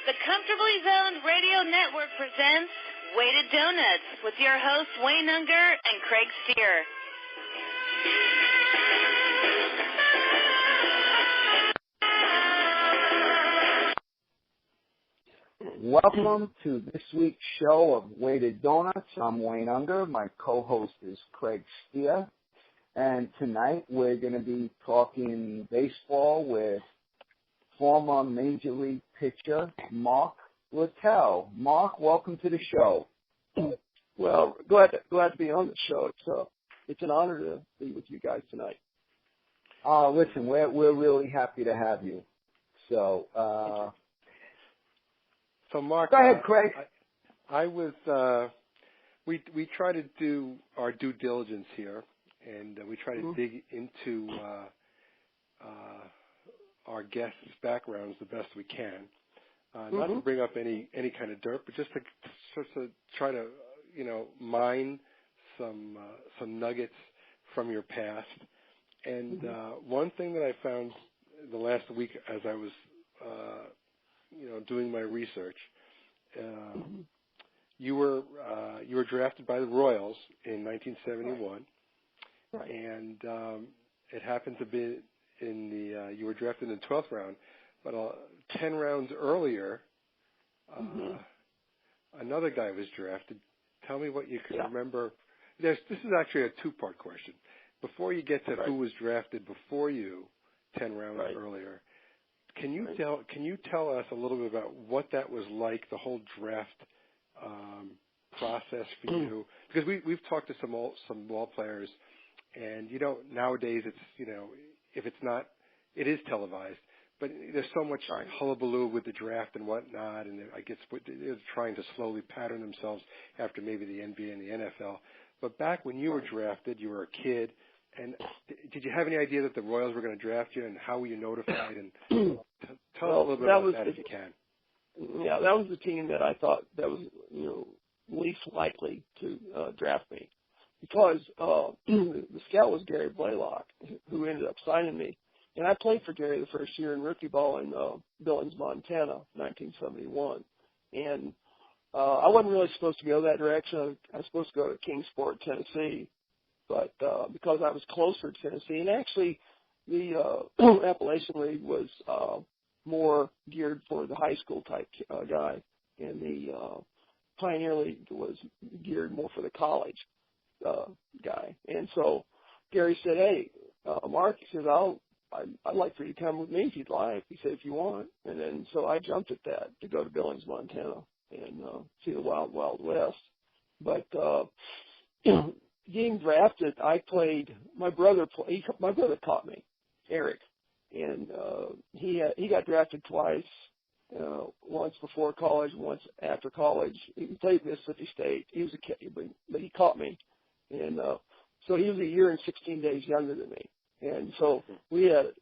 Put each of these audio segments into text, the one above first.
The Comfortably Zoned Radio Network presents Weighted Donuts with your hosts Wayne Unger and Craig Stier. Welcome to this week's show of Weighted Donuts. I'm Wayne Unger. My co-host is Craig Stier. And tonight we're going to be talking baseball with former Major League pitcher Mark Littell. Mark, welcome to the show. Well, glad to be on the show. It's an honor to be with you guys tonight. Listen, we're really happy to have you. So Mark, go ahead, Craig. I was we try to do our due diligence here, and we try to dig into our guests' backgrounds the best we can. Not to bring up any kind of dirt, but just to try to mine some nuggets from your past. And one thing that I found the last week as I was doing my research, you were drafted by the Royals in 1971, right. And it happened to be you were drafted in the 12th round, but 10 rounds earlier, another guy was drafted. Tell me what you can remember. This is actually a two-part question. Before you get to who was drafted before you 10 rounds earlier, can you tell us a little bit about what that was like, the whole draft process for you? Because we've talked to some ball players, and nowadays it's if it's not, it is televised, but there's so much hullabaloo with the draft and whatnot, and I guess they're trying to slowly pattern themselves after maybe the NBA and the NFL. But back when you were drafted, you were a kid, and did you have any idea that the Royals were going to draft you, and how were you notified? And tell us a little bit about that if you can. Yeah, that was the team that I thought that was least likely to draft me, because the scout was Gary Blaylock, who ended up signing me. And I played for Gary the first year in rookie ball in Billings, Montana, 1971. And I wasn't really supposed to go that direction. I was supposed to go to Kingsport, Tennessee. But because I was closer to Tennessee, and actually the Appalachian League was more geared for the high school type guy, and the Pioneer League was geared more for the college guy. And so Gary said, "Hey, Mark," he says, I'd like for you to come with me if you'd like. He said, "If you want." And then so I jumped at that to go to Billings, Montana, and see the Wild Wild West. But getting drafted, I played. My brother taught me, Eric, and he got drafted twice. Once before college, once after college. He played Mississippi State. He was a kid, but he caught me, and so he was a year and 16 days younger than me. And so we had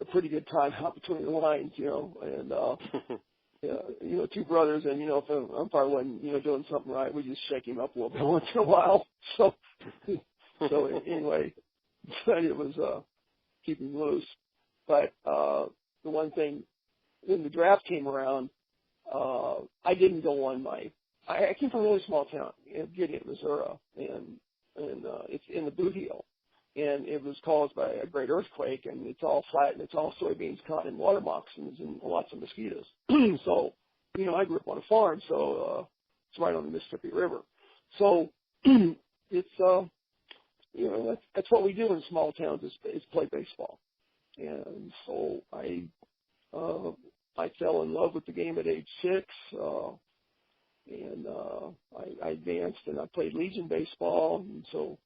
a pretty good time out between the lines, and two brothers, and if an umpire wasn't doing something right, we just shake him up a little bit once in a while. So anyway, but it was keep him loose. But the one thing, when the draft came around, I didn't go on I came from a really small town in Gideon, Missouri, and it's in the Boot Heel. And it was caused by a great earthquake, and it's all flat, and it's all soybeans, cotton, and water moccasins, and lots of mosquitoes. So, I grew up on a farm, so it's right on the Mississippi River. So it's that's what we do in small towns is play baseball. And so I fell in love with the game at age 6, and I advanced, and I played Legion baseball, and so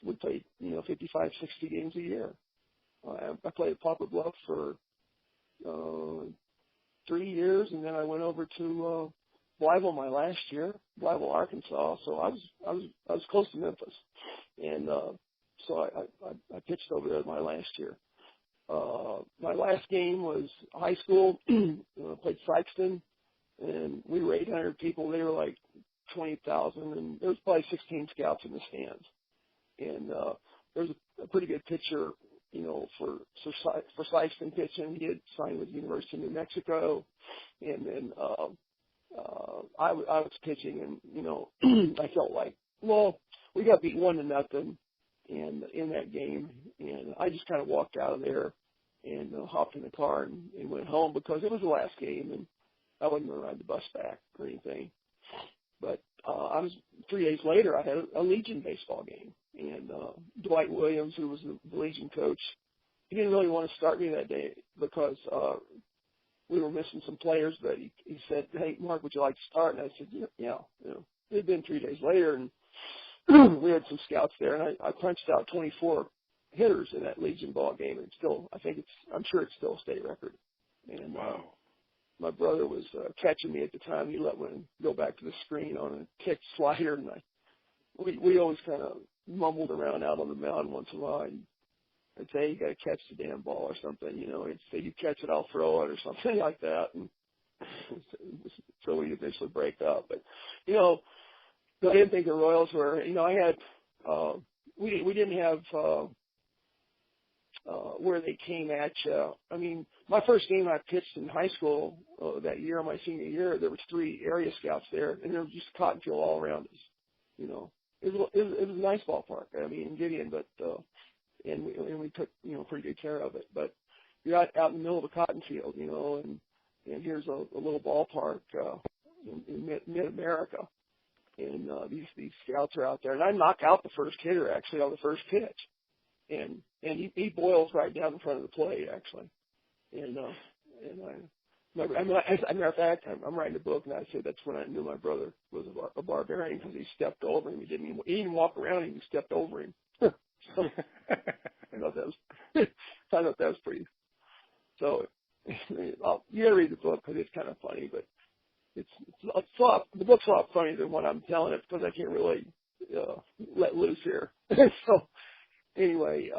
we played, 55, 60 games a year. I played at Poplar Bluff for 3 years, and then I went over to Blytheville my last year, Blytheville, Arkansas. So I was close to Memphis, and so I pitched over there my last year. My last game was high school. Played Sykeston, and we were 800 people. They were like 20,000, and there was probably 16 scouts in the stands. And there was a pretty good pitcher for Sykeston pitching. He had signed with the University of New Mexico, and then I was pitching, and I felt like, well, we got beat 1-0 in that game, and I just kind of walked out of there and hopped in the car and went home because it was the last game, and I wasn't going to ride the bus back or anything. But 3 days later, I had a Legion baseball game, and Dwight Williams, who was the Legion coach, he didn't really want to start me that day because we were missing some players, but he said, "Hey, Mark, would you like to start?" And I said, "Yeah." It had been 3 days later, and we had some scouts there, and I punched out 24 hitters in that Legion ball game, and I'm sure it's still a state record. And wow. My brother was catching me at the time. He let one go back to the screen on a kick slider, and we always kind of mumbled around out on the mound once in a while. I'd say, "You got to catch the damn ball," or something. He'd say, "You catch it, I'll throw it," or something like that. And so we eventually break up. But I didn't think the Royals were. I had we didn't have where they came at you. I mean, my first game I pitched in high school that year, my senior year, there was 3 area scouts there, and there was just cotton field all around us. It was a nice ballpark. I mean, in Gideon, but and we took pretty good care of it. But you're out in the middle of a cotton field, and here's a little ballpark in mid-America, and these scouts are out there, and I knock out the first hitter actually on the first pitch. And he boils right down in front of the plate, actually. And as a matter of fact, I'm writing a book, and I said that's when I knew my brother was a barbarian because he stepped over him. He didn't even walk around him. He stepped over him. So I thought that was pretty. So you gotta read the book because it's kind of funny, but it's the book's a lot funnier than what I'm telling it because I can't really let loose here. So. Anyway,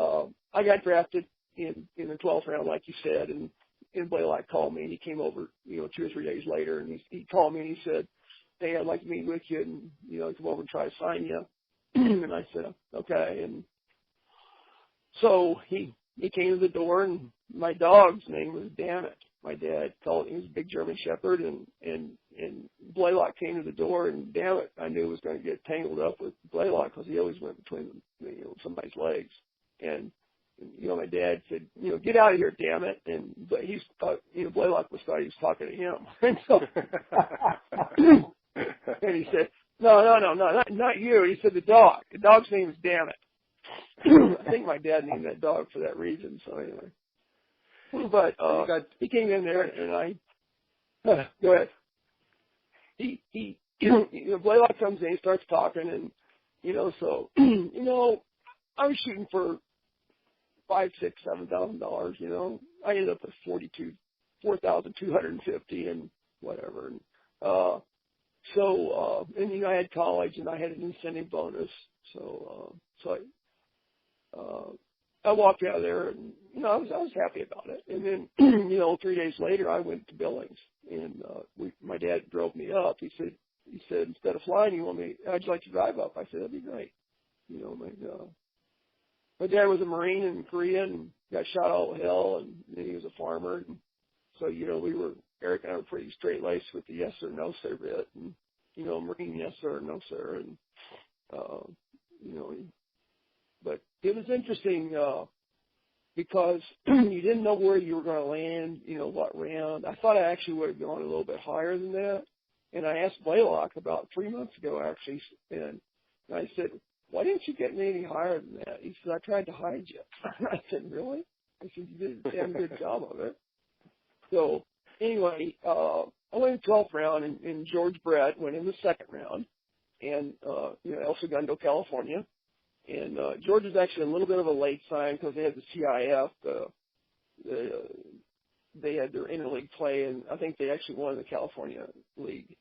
I got drafted in the 12th round, like you said, and Blaylock called me, and he came over, 2 or 3 days later, and he called me and he said, "Hey, I'd like to meet with you and, come over and try to sign you." And I said, "Okay." And so he came to the door, and my dog's name was Dammit. My dad called him, he was a big German Shepherd, and Blaylock came to the door, and Dammit, I knew was going to get tangled up with Blaylock because he always went between somebody's legs. And my dad said, "Get out of here, Dammit." But he thought, Blaylock thought he was talking to him. And so, and he said, No, not you. He said the dog. The dog's name is Dammit. I think my dad named that dog for that reason. So anyway. But he came in there, and go ahead. He Blaylock comes in, he starts talking, and so I was shooting for $5,000, $6,000, $7,000. I ended up with $4,250 and whatever. And and I had college, and I had an incentive bonus. So I walked out of there, and I was happy about it. And then 3 days later, I went to Billings, and my dad drove me up. He said instead of flying, how'd you like to drive up? I said, "That'd be great." My dad was a Marine in Korea and got shot all to hell, and then he was a farmer. And so Eric and I were pretty straight laced with the yes or no sir bit, and Marine yes sir, no sir, and but it was interesting because you didn't know where you were going to land, what round. I thought I actually would have gone a little bit higher than that. And I asked Blaylock about 3 months ago, actually, and I said, "Why didn't you get me any higher than that?" He said, "I tried to hide you." I said, "Really?" I said, "You did a damn good job of it." So anyway, I went in the 12th round, and George Brett went in the 2nd round, and El Segundo, California. And George was actually a little bit of a late sign because they had the CIF. They had their interleague play, and I think they actually won the California League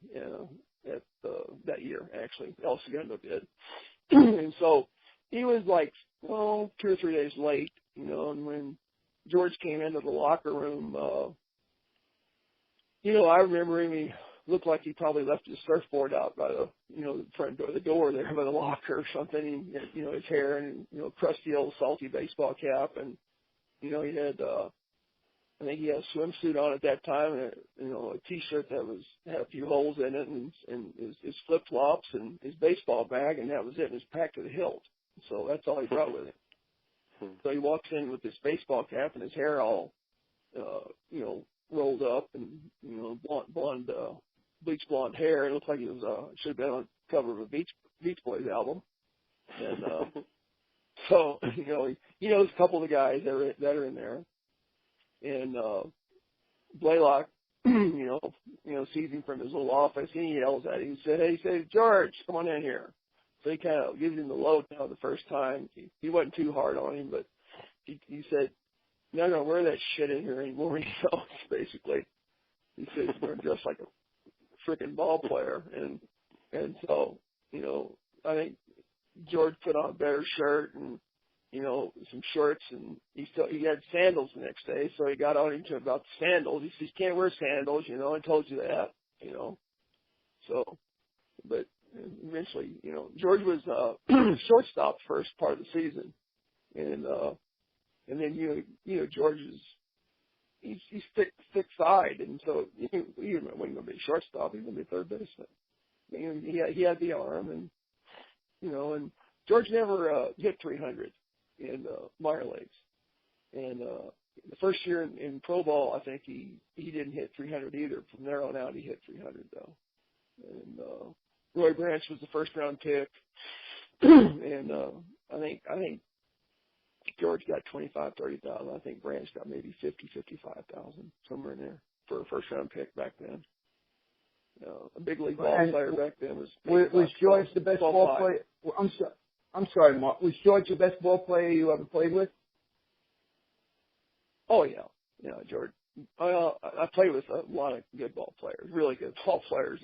that year, actually. El Segundo did. And so he was like, 2 or 3 days late, and when George came into the locker room, I remember him, he looked like he probably left his surfboard out by the, the front door, the door there by the locker or something. And, his hair and, crusty old salty baseball cap. And He had, I think he had a swimsuit on at that time, and a T-shirt that had a few holes in it, and his flip flops and his baseball bag, and that was it. And it was packed to the hilt. So that's all he brought with him. So he walks in with this baseball cap and his hair all, rolled up and blonde, bleach blonde hair. It looked like it was should have been on the cover of a Beach Boys album. And so he knows a couple of the guys that are in there. And Blaylock, sees him from his little office, and he yells at him. He said, George, come on in here. So he kind of gives him the lowdown the first time. He wasn't too hard on him, but he said, "You're not going to wear that shit in here anymore." Basically. He said, "You're going to dress like a freaking ball player." And so, I think George put on a better shirt and, some shorts, and he had sandals the next day, so he got on him about the sandals. He says, "You can't wear sandals, I told you that, So, but eventually, George was shortstop first part of the season, and then George he's thick-side, and so he wasn't going to be shortstop. He was going to be third baseman. He had the arm, and and George never hit 300 in minor leagues, and the first year in pro ball, I think he didn't hit 300 either. From there on out, he hit 300 though, and Roy Branch was the first round pick, and I think George got 25,000-30,000. I think Branch got maybe 50,000-55,000, somewhere in there for a first round pick back then. A big league ball player back then was George the best ball player? I'm sorry, Mark. Was George the best ball player you ever played with? Oh yeah, George. I played with a lot of good ball players, really good ball players.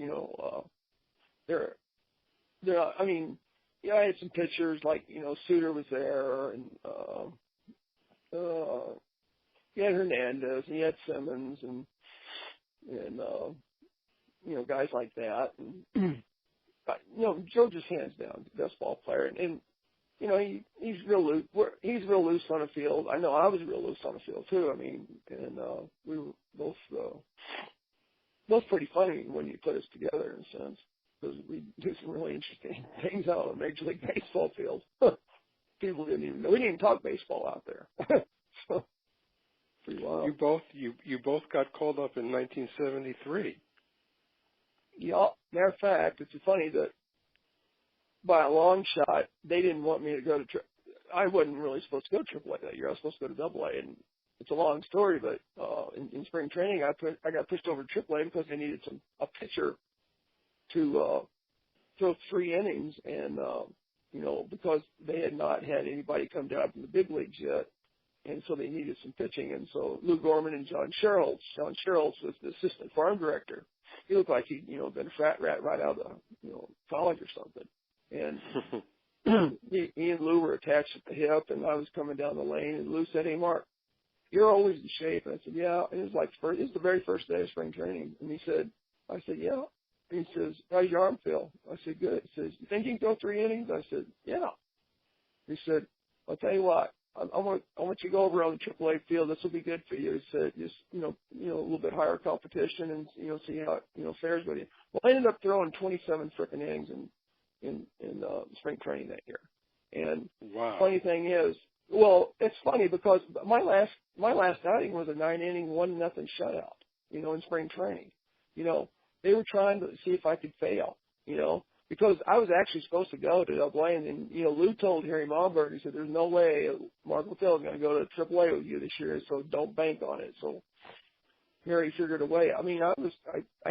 I had some pitchers like Suter was there, and you had Hernandez, and you had Simmons, and guys like that. And George is hands down the best ball player, and he's real loose. He's real loose on the field. I know I was real loose on the field too. And we were both pretty funny when you put us together in a sense, because we do some really interesting things out on the Major League Baseball field. People didn't even know. We didn't even talk baseball out there. So, pretty wild. You both got called up in 1973. Yeah. Matter of fact, it's funny that by a long shot, they didn't want me to go to I wasn't really supposed to go to AAA that year. I was supposed to go to AA, and it's a long story, but in spring training, I got pushed over to AAA because they needed a pitcher to throw 3 innings, and because they had not had anybody come down from the big leagues yet, and so they needed some pitching. And so Lou Gorman and John Sherholtz was the assistant farm director. He looked like he'd been a frat rat right out of college or something. And he and Lou were attached at the hip, and I was coming down the lane, and Lou said, "Hey, Mark, you're always in shape." And I said, "Yeah." And it was the very first day of spring training. And I said, "Yeah." And he says, "How's your arm feel?" I said, "Good." He says, "You think you can go 3 innings?" I said, "Yeah." He said, "I'll tell you what, I want you to go over on the AAA field. This will be good for you." He said, "Just, a little bit higher competition and, see how it, fares with you." Well, I ended up throwing 27 frickin' innings in spring training that year. And wow. Funny thing is, well, it's funny because my last outing was a 9-inning, 1-0 shutout, in spring training. They were trying to see if I could fail, because I was actually supposed to go to AA, and then, Lou told Harry Malberg, he said, "There's no way Mark Littell is going to go to AAA with you this year, so don't bank on it." So Harry figured a way. I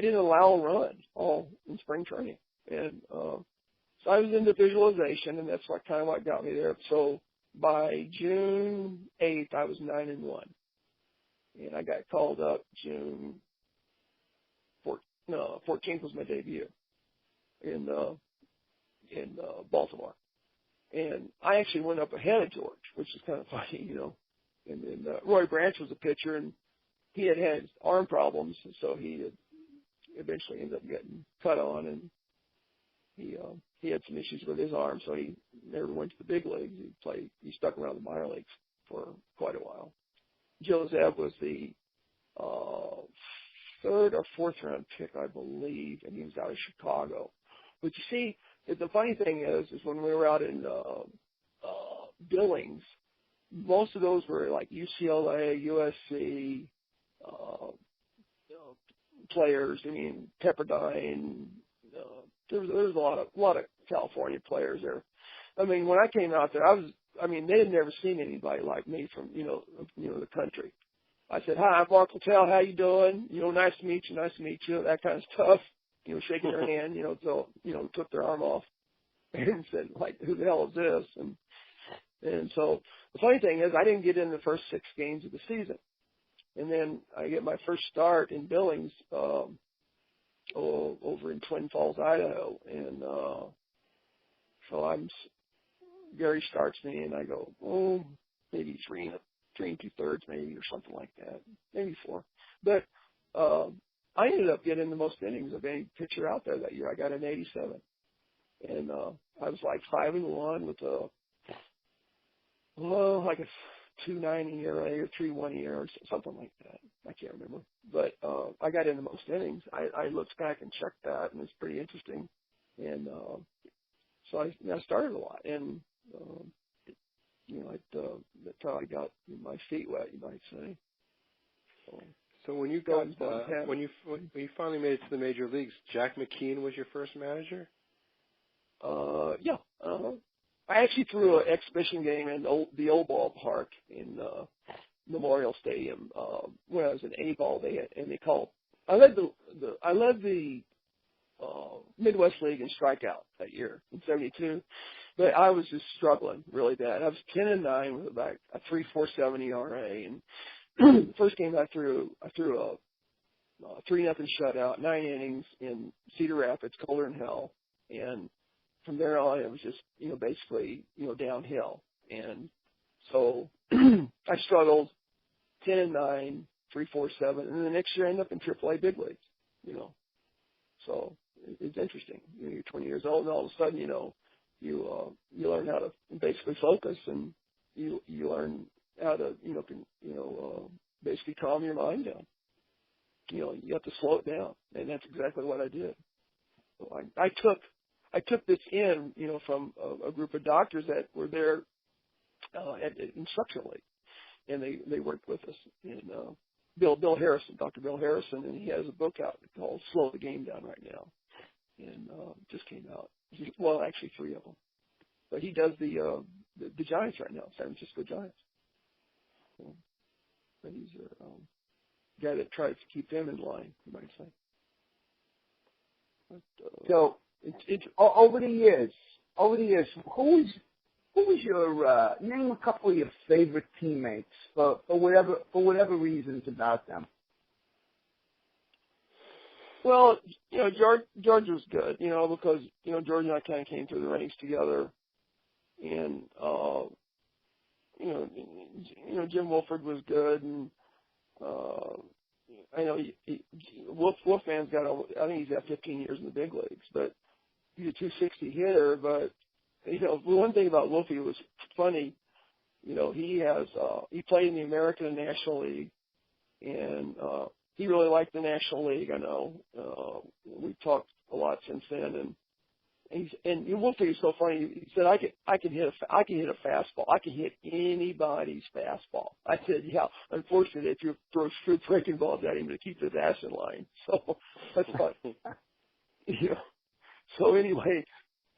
didn't allow a run all in spring training. And so I was into visualization, and that's what got me there. So by June 8th, I was 9-1. And I got called up June 14th was my debut in Baltimore. And I actually went up ahead of George, which is kind of funny, And then Roy Branch was a pitcher, and he had arm problems, and so he eventually ended up getting cut on, and he had some issues with his arm, so he never went to the big leagues. He stuck around the minor leagues for quite a while. Joe Zeb was the third or fourth round pick, I believe, and he was out of Chicago. But you see, the funny thing is when we were out in Billings, most of those were like UCLA, USC players. I mean, Pepperdine. There was a lot of California players there. I mean, when I came out there, they had never seen anybody like me from the country. I said, "Hi, I'm Mark Littell. How you doing? Nice to meet you. Nice to meet you." That kind of stuff. Shaking their hand. So took their arm off and said, like, "Who the hell is this?" And so the funny thing is, I didn't get in the first 6 games of the season, and then I get my first start in Billings over in Twin Falls, Idaho, and so Gary starts me, and I go, maybe 3 2/3, maybe, or something like that, maybe 4. But I ended up getting the most innings of any pitcher out there that year. I got an 87, and I was like 5-1 with like a 2.90 ERA or 3.1 ERA or something like that. I can't remember, but I got in the most innings. I looked back and checked that, and it's pretty interesting. And so I started a lot, and that's how I got my feet wet, you might say. So when you got when you finally made it to the major leagues, Jack McKeon was your first manager? Yeah. I actually threw an exhibition game in the old ballpark in Memorial Stadium when I was in A-ball. They called. I led the Midwest League in strikeout that year in '72, but I was just struggling really bad. I was 10-9 with about a 3.47 ERA, and the first game I threw a 3-0 shutout, 9 innings in Cedar Rapids, colder than hell, and from there on, it was just, basically, downhill. And so I struggled 10-9, 3.47, and the next year I ended up in AAA big leagues, So it's interesting. You're 20 years old, and all of a sudden, you learn how to basically focus, and you learn how to, basically calm your mind down. You have to slow it down, and that's exactly what I did. So I took this in, from a group of doctors that were there at Instructional League, and they worked with us. And Bill Harrison, Dr. Bill Harrison, and he has a book out called "Slow the Game Down" right now, and just came out. Well, actually 3 of them, but he does the Giants right now, San Francisco Giants. So, but he's a guy that tries to keep them in line, you might say. But, So. It's over the years. Who was your name a couple of your favorite teammates for whatever reasons about them? Well, George was good, because George and I kind of came through the ranks together, and Jim Wolford was good, and I know Wolfman's got, I think he's got 15 years in the big leagues, but he's a 260 hitter. But one thing about Wolfie was funny. He played in the American and National League, and he really liked the National League. I know we've talked a lot since then, and Wolfie is so funny. He said, I can hit a fastball. I can hit anybody's fastball. I said, yeah. Unfortunately, if you throw straight breaking balls at him to keep his ass in line. So that's funny. So anyway,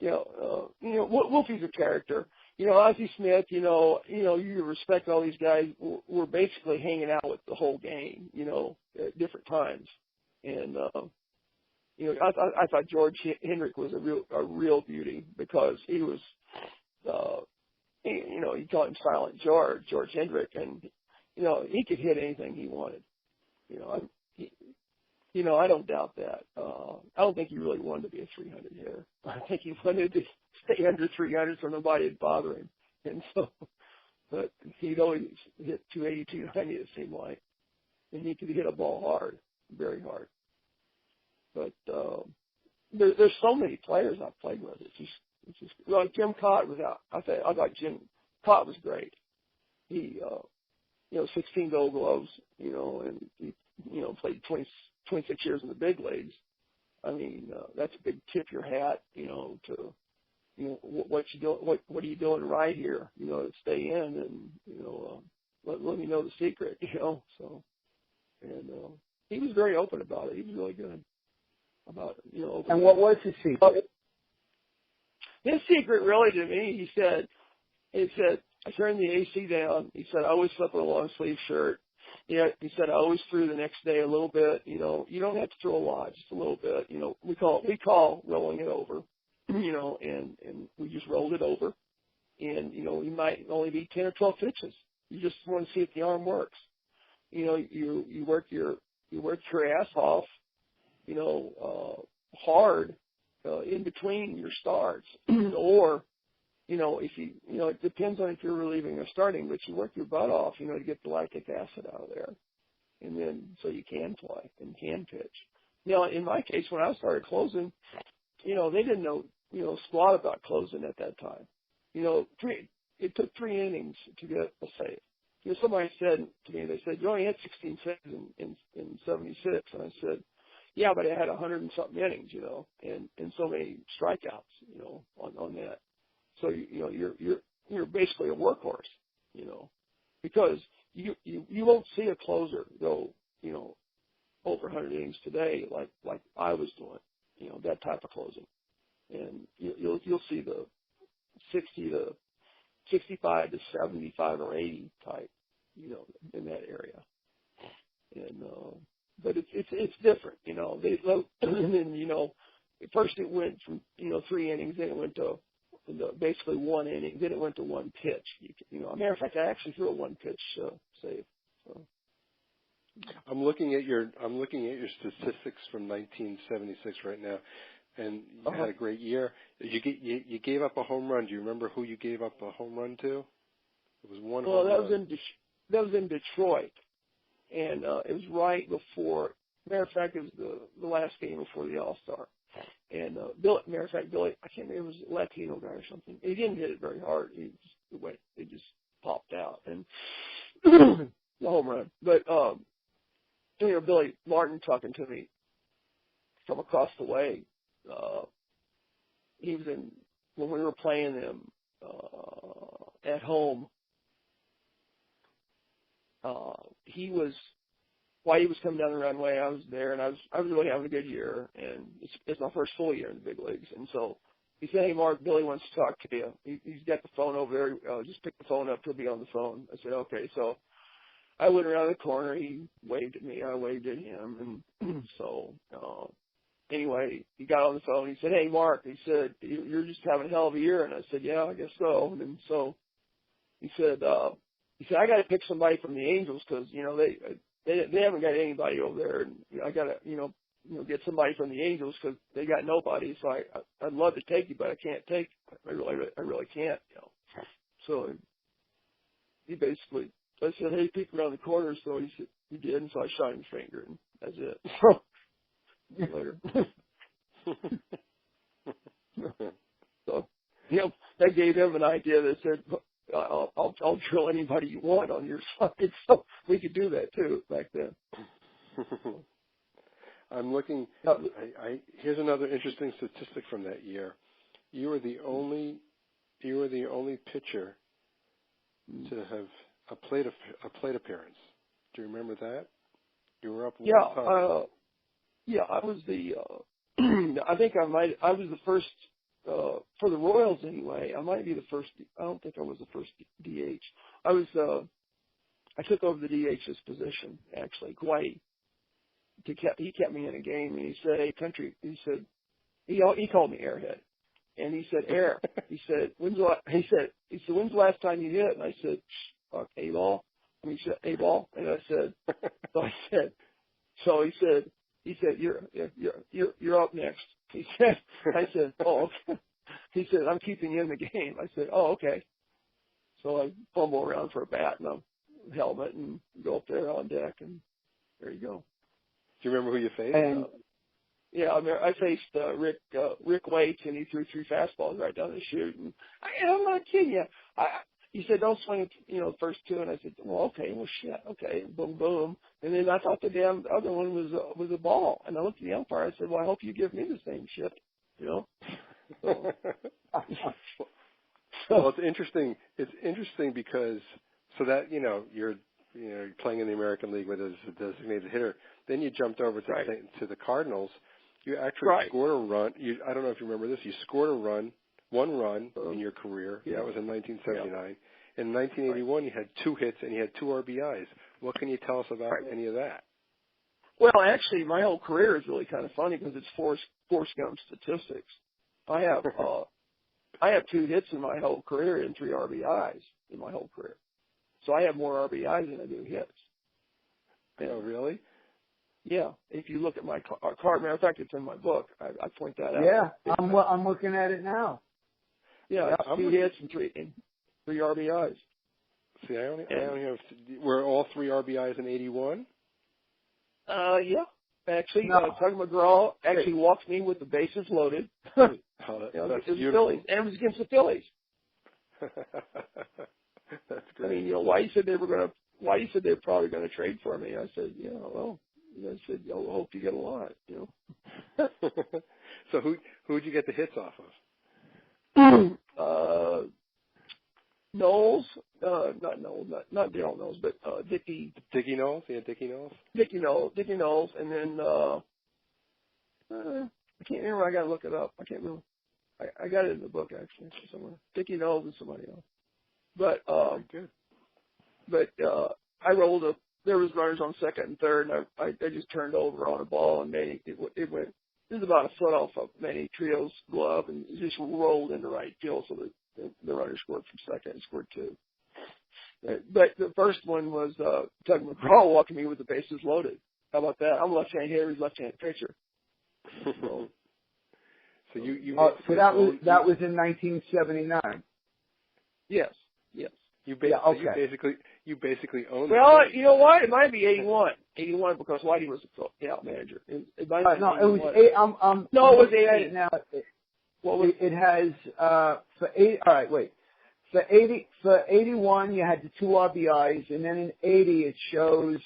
Wolfie's a character. Ozzie Smith, you respect all these guys. We're basically hanging out with the whole game, at different times. And, I thought George Hendrick was a real beauty, because he was, he called him Silent George Hendrick, and, he could hit anything he wanted. I don't doubt that. I don't think he really wanted to be a 300 hitter. I think he wanted to stay under 300 so nobody would bother him. And so, but he'd always hit 280, 290, it seemed like. And he could hit a ball hard, very hard. But there's so many players I've played with. It's just well, Jim Cott was out. I thought Jim Cott was great. He 16 Gold Gloves, and he, played 26 years in the big leagues. I mean, that's a big tip your hat, to, what are you doing right here, to stay in and, let me know the secret, so, and, he was very open about it. He was really good about it, open. And what was his secret? His secret really to me, he said, I turned the AC down. He said, I always slept with a long sleeve shirt. Yeah, he said, I always threw the next day a little bit. You don't have to throw a lot, just a little bit. We call rolling it over, and we just rolled it over. And, we might only be 10 or 12 pitches. You just want to see if the arm works. You work your ass off, hard, in between your starts, or, if it depends on if you're relieving or starting, but you work your butt off, to get the lactic acid out of there. And then, so you can play and can pitch. In my case, when I started closing, they didn't know, squat about closing at that time. It took 3 innings to get a save. Somebody said to me, they said, you only had 16 saves in 76. And I said, yeah, but I had 100 and something innings, and so many strikeouts, on that. So, you're basically a workhorse, because you won't see a closer go, over 100 innings today like I was doing, that type of closing. And you'll see the 60 to 65 to 75 or 80 type, in that area. And, but it's different, and then, first it went from, 3 innings, then it went to basically 1 inning, then it went to 1 pitch. As a matter of fact, I actually threw a 1 pitch, save. So. I'm looking at your statistics from 1976 right now, and you had a great year. You gave up a home run. Do you remember who you gave up a home run to? It was one. Well, that was in Detroit, and it was right before. Matter of fact, it was the last game before the All-Star. And matter of fact, Billy, I can't remember, it was a Latino guy or something. He didn't hit it very hard. It just popped out and the home run. But Billy Martin talking to me from across the way. He was when we were playing them at home. While he was coming down the runway, I was there, and I was really having a good year, and it's my first full year in the big leagues. And so he said, "Hey, Mark, Billy wants to talk to you. He's got the phone over there. Just pick the phone up. He'll be on the phone." I said, "Okay." So I went around the corner. He waved at me. I waved at him, and so anyway, he got on the phone. He said, "Hey, Mark," he said, "you're just having a hell of a year." And I said, "Yeah, I guess so." And so he said, "I got to pick somebody from the Angels because they haven't got anybody over there, and I got to get somebody from the Angels because they got nobody. So I'd love to take you, but I can't take. I really can't. So he basically, I said, "Hey, peek around the corner." So he said he did, and so I shot him the finger, and that's it. Later. So that gave him an idea that said, I'll drill anybody you want on your side. So we could do that too back then. I'm looking. Here's another interesting statistic from that year. You were the only pitcher to have a plate appearance. Do you remember that? You were up one time. I was I think I was the first, for the Royals anyway. I might be the first. I don't think I was the first DH. I took over the DH's position, actually. Hawaii. He kept me in a game, and he said, "Hey, country," he said, he called me Airhead. And he said, "Air," he said, when's the last time you hit? And I said, A-ball. And he said, A-ball. And I said, so he said, you're up next. He said, I said, "Oh, okay." He said, "I'm keeping you in the game." I said, "Oh, okay." So I fumble around for a bat and a helmet and go up there on deck, and there you go. Do you remember who you faced? I faced Rick Waits, and he threw 3 fastballs right down the chute. And I'm not kidding you. he said, don't swing, the first two. And I said, well, okay, shit, okay, boom, boom. And then I thought the damn other one was a ball. And I looked at the umpire. I said, well, I hope you give me the same shit, So, well, it's interesting. It's interesting because you're playing in the American League with a designated hitter. Then you jumped over to the Cardinals. You actually scored a run. I don't know if you remember this. You scored one run in your career. Yeah. That was in 1979. In 1981, you had 2 hits and you had 2 RBIs. What can you tell us about any of that? Well, actually, my whole career is really kind of funny because it's Forrest Gump statistics. I have 2 hits in my whole career and 3 RBIs in my whole career. So I have more RBIs than I do hits. And, oh, really? Yeah. If you look at my card, matter of fact, it's in my book. I point that out. Yeah, I'm looking at it now. Yeah, 2 hits and 3 RBIs. See, I only have. Were all 3 RBIs in 81? Yeah. Actually, Tug McGraw actually walked me with the bases loaded. That's the Phillies, and it was against the Phillies. That's great. I mean, why you said they were probably going to trade for me? I said, I said, I hope you get a lot, So who'd you get the hits off of? Knowles, not Knowles, not Daryl Knowles, but Dickie. Dickie Knowles? Yeah, Dickie Knowles. Dickie Knowles, and then I can't remember. I got to look it up. I can't remember. I got it in the book actually somewhere. Dickie Knowles and somebody else. But good. But I rolled up. There was runners on second and third, and I just turned over on a ball and made it went. It was about a foot off of Manny Trio's glove, and it just rolled into right field, so the runner scored from second and scored 2. But the first one was Tug McGraw walking me with the bases loaded. How about that? I'm a left-hand hitter, he's left-hand pitcher. So you so that was in 1979. Yes. You basically owned. Well, you know what? It might be 81. 81 because Whitey was the scout manager. It might be no, 81. it was 8. No, it was 88. Now What was it has for 8. All right, wait. For 81, you had the 2 RBIs, and then in 80, it shows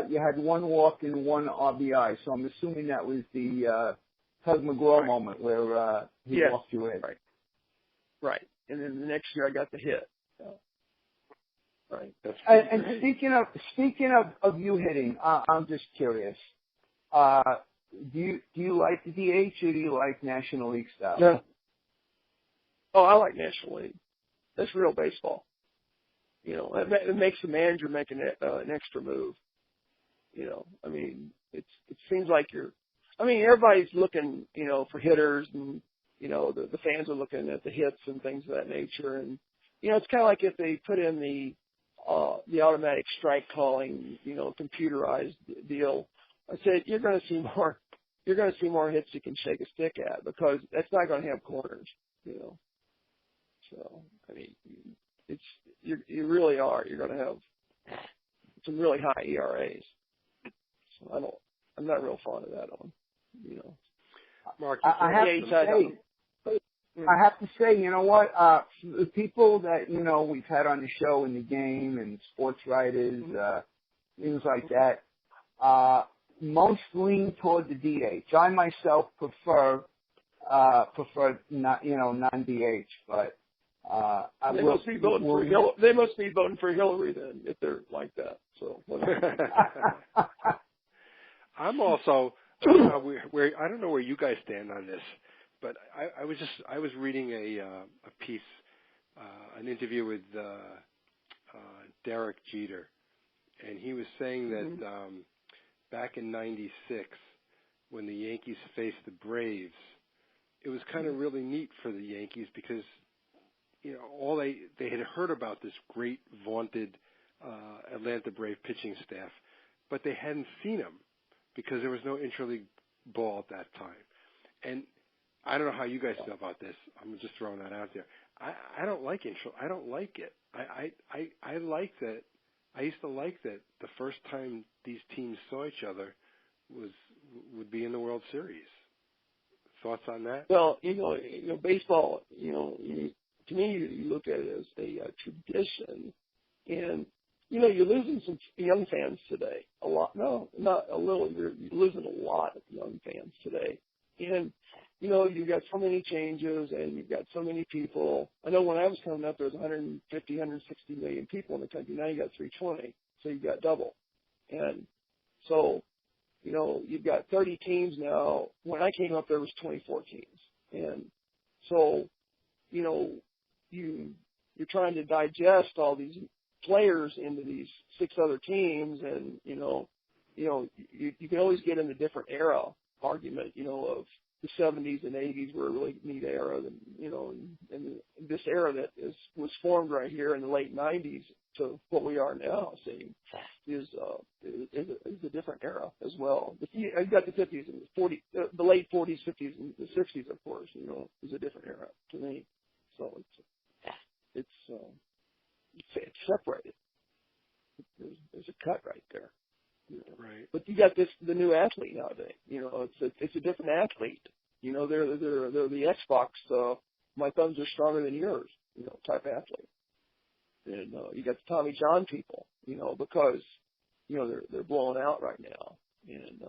you had 1 walk and 1 RBI. So I'm assuming that was the Tug McGraw moment where he walked you in. Right. And then the next year, I got the hit. Right. And speaking of you hitting, I'm just curious. Do you like the DH or do you like National League style? No. Oh, I like National League. That's real baseball. It makes the manager make an extra move. I mean, it seems like everybody's looking, for hitters, and the fans are looking at the hits and things of that nature, and it's kind of like if they put in the automatic strike calling, computerized deal. I said you're going to see more hits you can shake a stick at because that's not going to have corners, So I mean, you really are. You're going to have some really high ERAs. So I'm not real fond of that one, Mark, I have to say, you know what? The people that we've had on the show in the game and sports writers, things like that, most lean toward the DH. I myself prefer non-DH, but they must be voting for Hillary then if they're like that. So I'm also I don't know where you guys stand on this, but I was reading a piece, an interview with Derek Jeter, and he was saying that back in '96 when the Yankees faced the Braves, it was kind of really neat for the Yankees because all they had heard about this great vaunted Atlanta Brave pitching staff, but they hadn't seen them because there was no interleague ball at that time. And I don't know how you guys feel about this. I'm just throwing that out there. I don't like intro. I don't like it. I like that. I used to like that the first time these teams saw each other would be in the World Series. Thoughts on that? Well, baseball, to me, you look at it as a tradition, and you're losing some young fans today. A lot, no, not a little. You're losing a lot of young fans today, and you've got so many changes, and you've got so many people. I know when I was coming up, there was 150, 160 million people in the country. Now you got 320, so you've got double, and so you've got 30 teams now. When I came up, there was 24 teams, and so you're trying to digest all these players into these 6 other teams, and you can always get in the different era argument, of the 70s and 80s were a really neat era, and this era that was formed right here in the late 90s to what we are now seeing is a different era as well. I've got the 50s and the late 40s, 50s, and the 60s, of course, is a different era to me. So it's separated. There's a cut right there. Right. But you got the new athlete nowadays. It's a different athlete. They're the Xbox. My thumbs are stronger than yours. Type athlete. And you got the Tommy John people. Because they're blowing out right now. And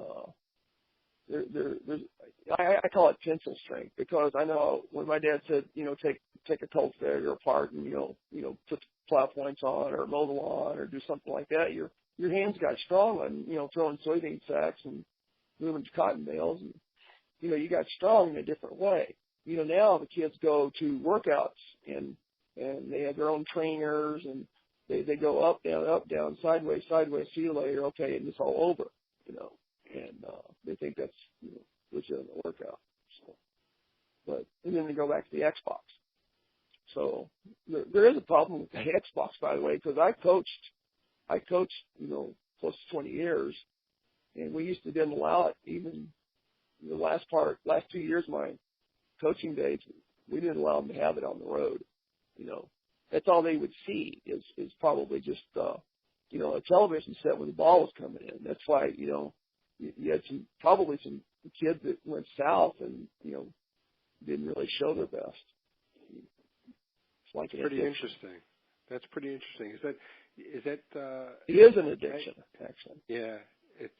I call it pencil strength, because I know when my dad said take a cold failure apart and put the plow points on or mow the lawn or do something like that, your hands got strong on throwing soybean sacks and moving cotton bales, and you got strong in a different way. Now the kids go to workouts and they have their own trainers, and they go up down, sideways, see you later, okay, and it's all over, and they think that's legitimate workout. So, and then they go back to the Xbox. So there is a problem with the Xbox, by the way, because I coached close to 20 years, and we used to didn't allow it. Even the last 2 years of my coaching days, we didn't allow them to have it on the road. That's all they would see is probably just a television set when the ball was coming in. That's why you had probably some kids that went south and didn't really show their best. It's like pretty interesting. That's pretty interesting. Is that it is an addiction, actually. Yeah. Is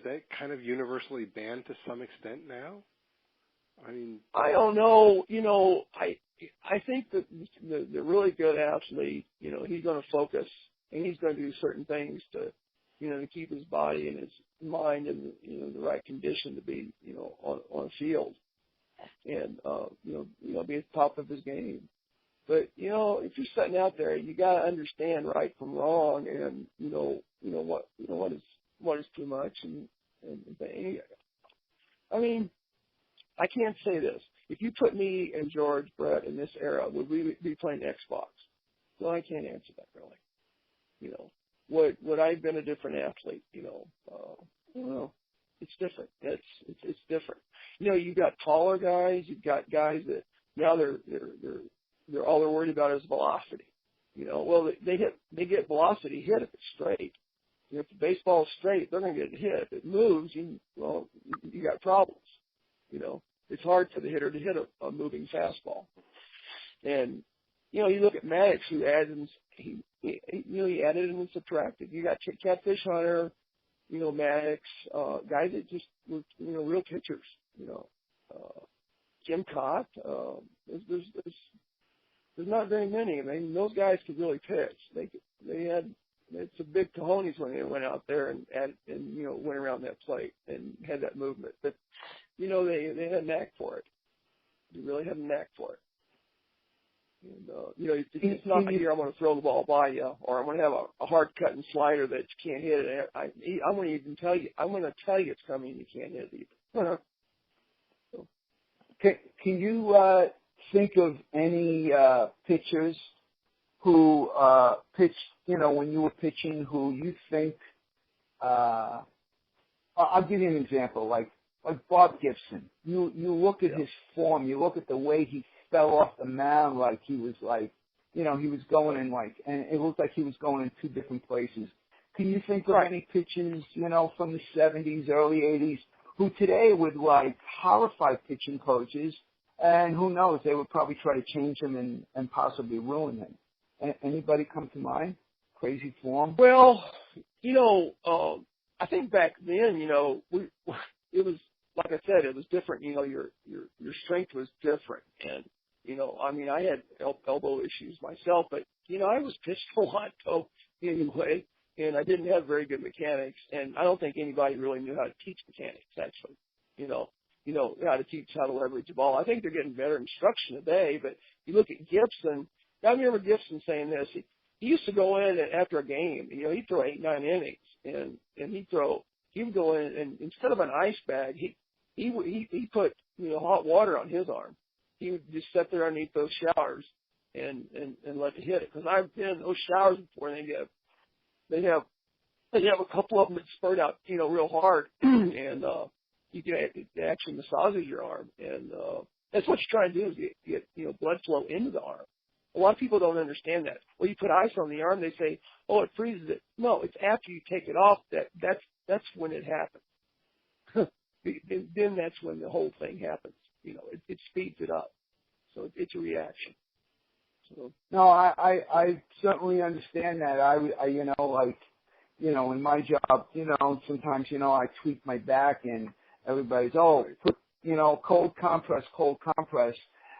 that kind of universally banned to some extent now? I mean, I don't know. I think that the really good athlete, he's going to focus and he's going to do certain things to keep his body and his mind in the right condition to be on a field and be at the top of his game. But if you're sitting out there, you got to understand right from wrong, and what is too much, and I mean, I can't say this. If you put me and George Brett in this era, would we be playing Xbox? Well, I can't answer that really. Would I have been a different athlete? Well, it's different. It's different. You've got taller guys. You've got guys that now they're all they're worried about is velocity. Well, they get velocity hit if it's straight. If the baseball is straight, they're going to get hit. If it moves, you got problems. It's hard for the hitter to hit a moving fastball. And you look at Maddox, who added he added and subtracted. You got Catfish Hunter, Maddox, guys that just were real pitchers. Jim Cott. There's not very many. I mean, those guys could really pitch. They had some big cojones when they went out there and went around that plate and had that movement. But they had a knack for it. They really had a knack for it. And it's not like here I'm going to throw the ball by you, or I'm going to have a hard cutting slider that you can't hit it. I'm going to even tell you. I'm going to tell you it's coming. And you can't hit it either. So. Can you think of any pitchers who pitched, when you were pitching, who you think? I'll give you an example, like Bob Gibson. You look at his form. You look at the way he fell off the mound, like he was he was going in and it looked like he was going in two different places. Can you think of any pitchers, from the 70s, early 80s, who today would horrify pitching coaches, And who knows, they would probably try to change him and possibly ruin him. Anybody come to mind? Crazy form? Well, I think back then, it was, like I said, it was different. Your strength was different. And, I had elbow issues myself, but, I was pitched a lot, though, anyway, and I didn't have very good mechanics, and I don't think anybody really knew how to teach mechanics, actually, how to teach how to leverage the ball. I think they're getting better instruction today, but you look at Gibson. I remember Gibson saying this. He used to go in after a game, he'd throw 8-9 innings, and he would go in, and instead of an ice bag, he put, hot water on his arm. He would just sit there underneath those showers and let it hit it. Because I've been in those showers before, and they have a couple of them that spurt out, real hard, and it actually massages your arm, and that's what you're trying to do is get blood flow into the arm. A lot of people don't understand that. Well, you put ice on the arm, they say, oh, it freezes it. No, it's after you take it off that's when it happens. Then that's when the whole thing happens. It speeds it up. So it's a reaction. So no, I certainly understand that. In my job, sometimes, I tweak my back and everybody's, put, cold compress.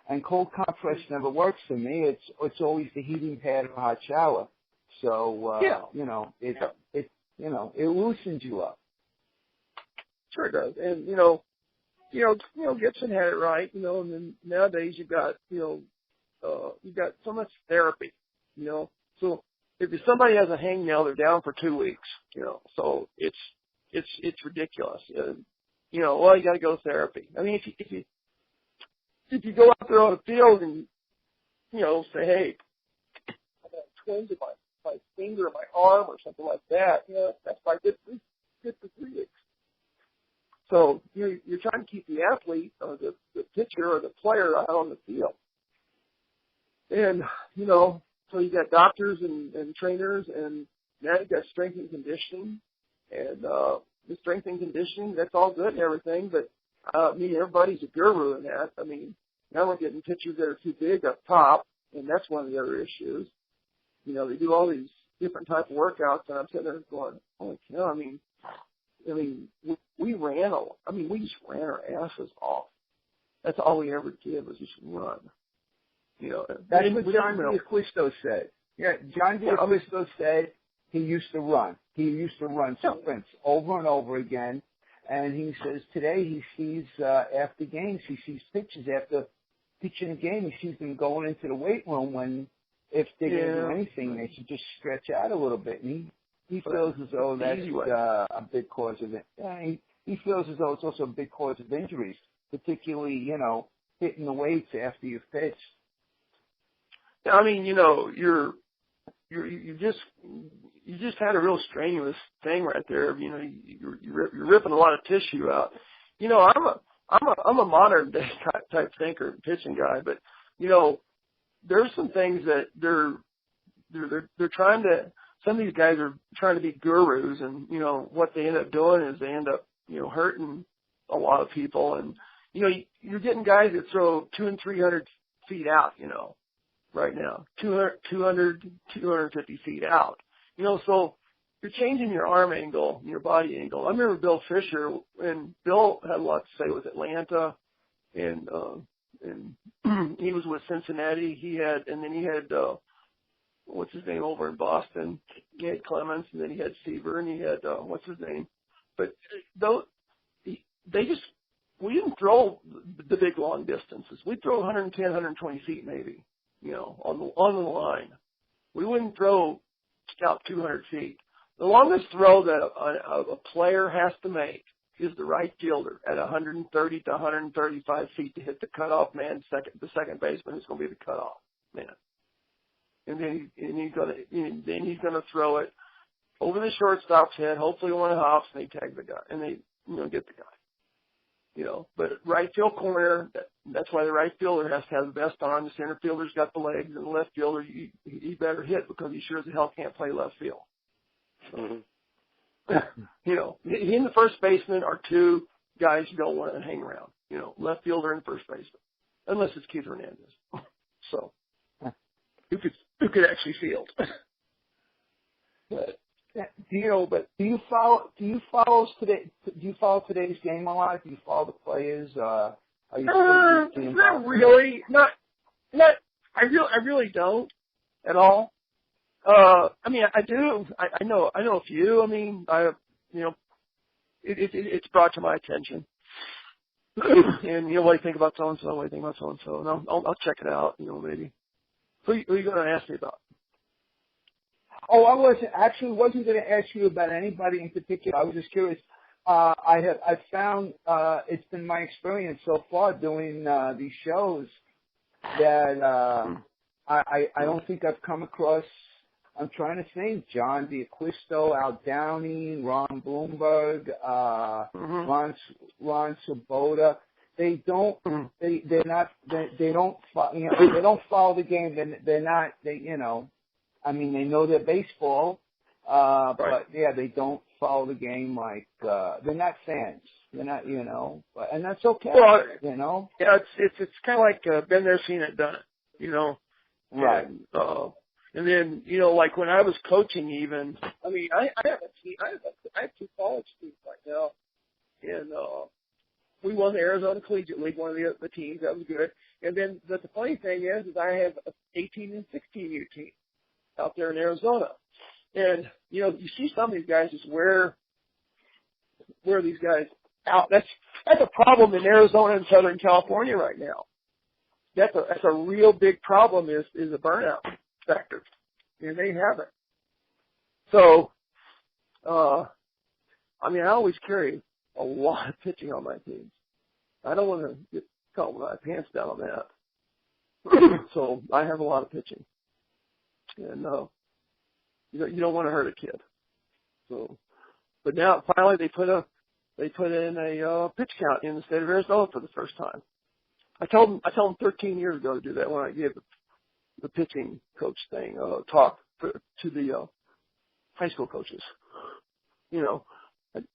And cold compress never works for me. It's always the heating pad or a hot shower. So, it loosens you up. Sure it does. And, Gibson had it right, and then nowadays you've got so much therapy, So if somebody has a hangnail, they're down for 2 weeks, so it's ridiculous. You got to go to therapy. I mean, if you go out there on the field and, say, hey, I got twinge in my finger or my arm or something like that, that's probably good for 3 weeks. So you're trying to keep the athlete or the pitcher or the player out on the field. And, so you got doctors and trainers, and now you got strength and conditioning. And the strength and conditioning, that's all good and everything, but everybody's a guru in that. I mean, now we're getting pitchers that are too big up top, and that's one of the other issues. They do all these different type of workouts, and I'm sitting there going, holy cow, we just ran our asses off. That's all we ever did was just run. That's what John D'Acquisto said. Yeah, John D'Acquisto said he used to run. He used to run sprints over and over again. And he says today he sees, after games, he sees pitchers after pitching a game. He sees them going into the weight room when, if they're going to do anything, they should just stretch out a little bit. And he feels as though that's a big cause of it. Yeah, he feels as though it's also a big cause of injuries, particularly, hitting the weights after you've pitched. Yeah, I mean, you just had a real strenuous thing right there. You're ripping a lot of tissue out. I'm a modern day type thinker, pitching guy, but there's some things that they're trying to. Some of these guys are trying to be gurus, and what they end up doing is they end up hurting a lot of people, and you're getting guys that throw 200 and 300 feet out, right now, 200, 250 feet out, so you're changing your arm angle, your body angle. I remember Bill Fisher, and Bill had a lot to say with Atlanta, and he was with Cincinnati. He had what's his name over in Boston? He had Clemens, and then he had Seaver, and he had what's his name? But we didn't throw the big long distances. We'd throw 110, 120 feet maybe, on the line. We wouldn't throw out 200 feet. The longest throw that a player has to make is the right fielder at 130 to 135 feet to hit the cutoff man, the second baseman is going to be the cutoff man. And then he's gonna throw it over the shortstop's head. Hopefully one hops, and they tag the guy, and they get the guy. But right field corner, that's why the right fielder has to have the best arm. The center fielder's got the legs, and the left fielder he better hit because he sure as hell can't play left field. So, he and the first baseman are two guys you don't want to hang around. Left fielder and first baseman. unless it's Keith Hernandez. So who could actually field? But do you follow today's game a lot? Do you follow the players? Are you not really. Not. I really don't at all. I mean, I do. I know a few. I mean, it's brought to my attention. And what do you think about so and so? What do you think about so and so? And I'll check it out. Maybe. Who are you going to ask me about? Oh, I wasn't going to ask you about anybody in particular. I was just curious. I found it's been my experience so far doing these shows that I don't think I've come across. I'm trying to think. John D'Acquisto, Al Downey, Ron Bloomberg, Ron Swoboda. They don't follow the game. They're not. I mean, they know their baseball, right. But yeah, they don't follow the game like they're not fans. They're not, and that's okay. Well, yeah, it's kind of like been there, seen it, done it. Right. And then like when I was coaching, even I mean, I have a team. I have 2 college teams right now, and we won the Arizona Collegiate League, one of the teams. That was good. And then the funny thing is I have a 18 and 16U team out there in Arizona. And, you see some of these guys just wear these guys out. That's a problem in Arizona and Southern California right now. That's a real big problem is a burnout factor. And they have it. So, I mean, I always carry a lot of pitching on my teams. I don't want to get caught with my pants down on that. So I have a lot of pitching. And you don't want to hurt a kid. So, but now finally they put in a pitch count in the state of Arizona for the first time. I told them 13 years ago to do that when I gave the pitching coach thing talk to the high school coaches. And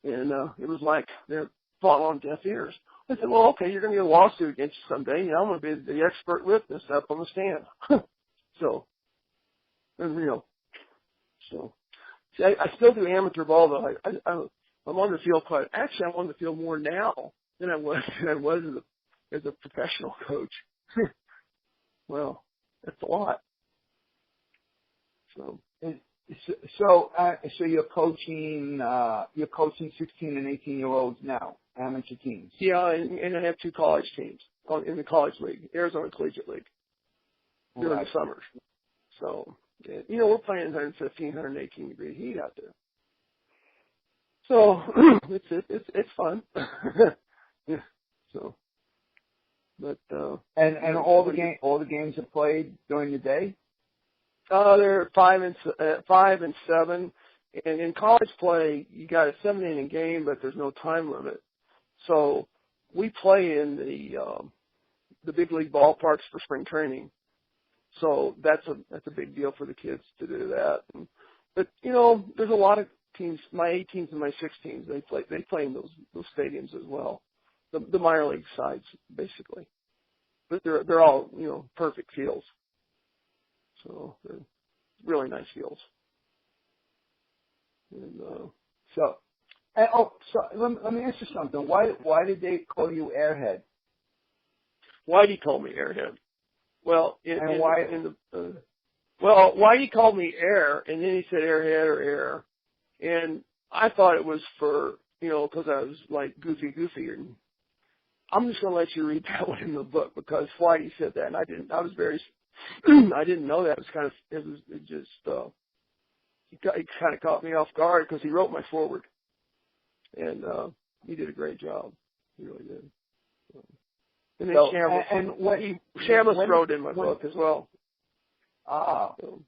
it was like they're falling on deaf ears. I said, well, okay, you're going to get a lawsuit against you someday. I'm going to be the expert witness up on the stand. So. Unreal. So, see, I still do amateur ball though. I'm on the field I'm on the field more now than I was as a professional coach. Well, that's a lot. So you're coaching 16 and 18-year-olds now, amateur teams. Yeah, and I have 2 college teams in the college league, Arizona Collegiate League, during the summers. So. We're playing 115, 118 degree heat out there. So it's fun. Yeah. So, but and all the games are played during the day. They're 5 and 7, and in college play you got a 7-inning game, but there's no time limit. So we play in the big league ballparks for spring training. So that's a big deal for the kids to do that. But there's a lot of teams. My 18s and my 16s they play in those stadiums as well, the minor league sides basically. But they're all perfect fields. So they're really nice fields. And so let me ask you something. Why did they call you Airhead? Why did he call me Airhead? Well, why he called me Air, and then he said Airhead or Air, and I thought it was for because I was like goofy, and I'm just going to let you read that one in the book because Whitey said that, and I didn't. I was very, I didn't know that. It kind of caught me off guard because he wrote my foreword, and he did a great job. He really did. And then Shamus wrote in my book as well. Ah. So,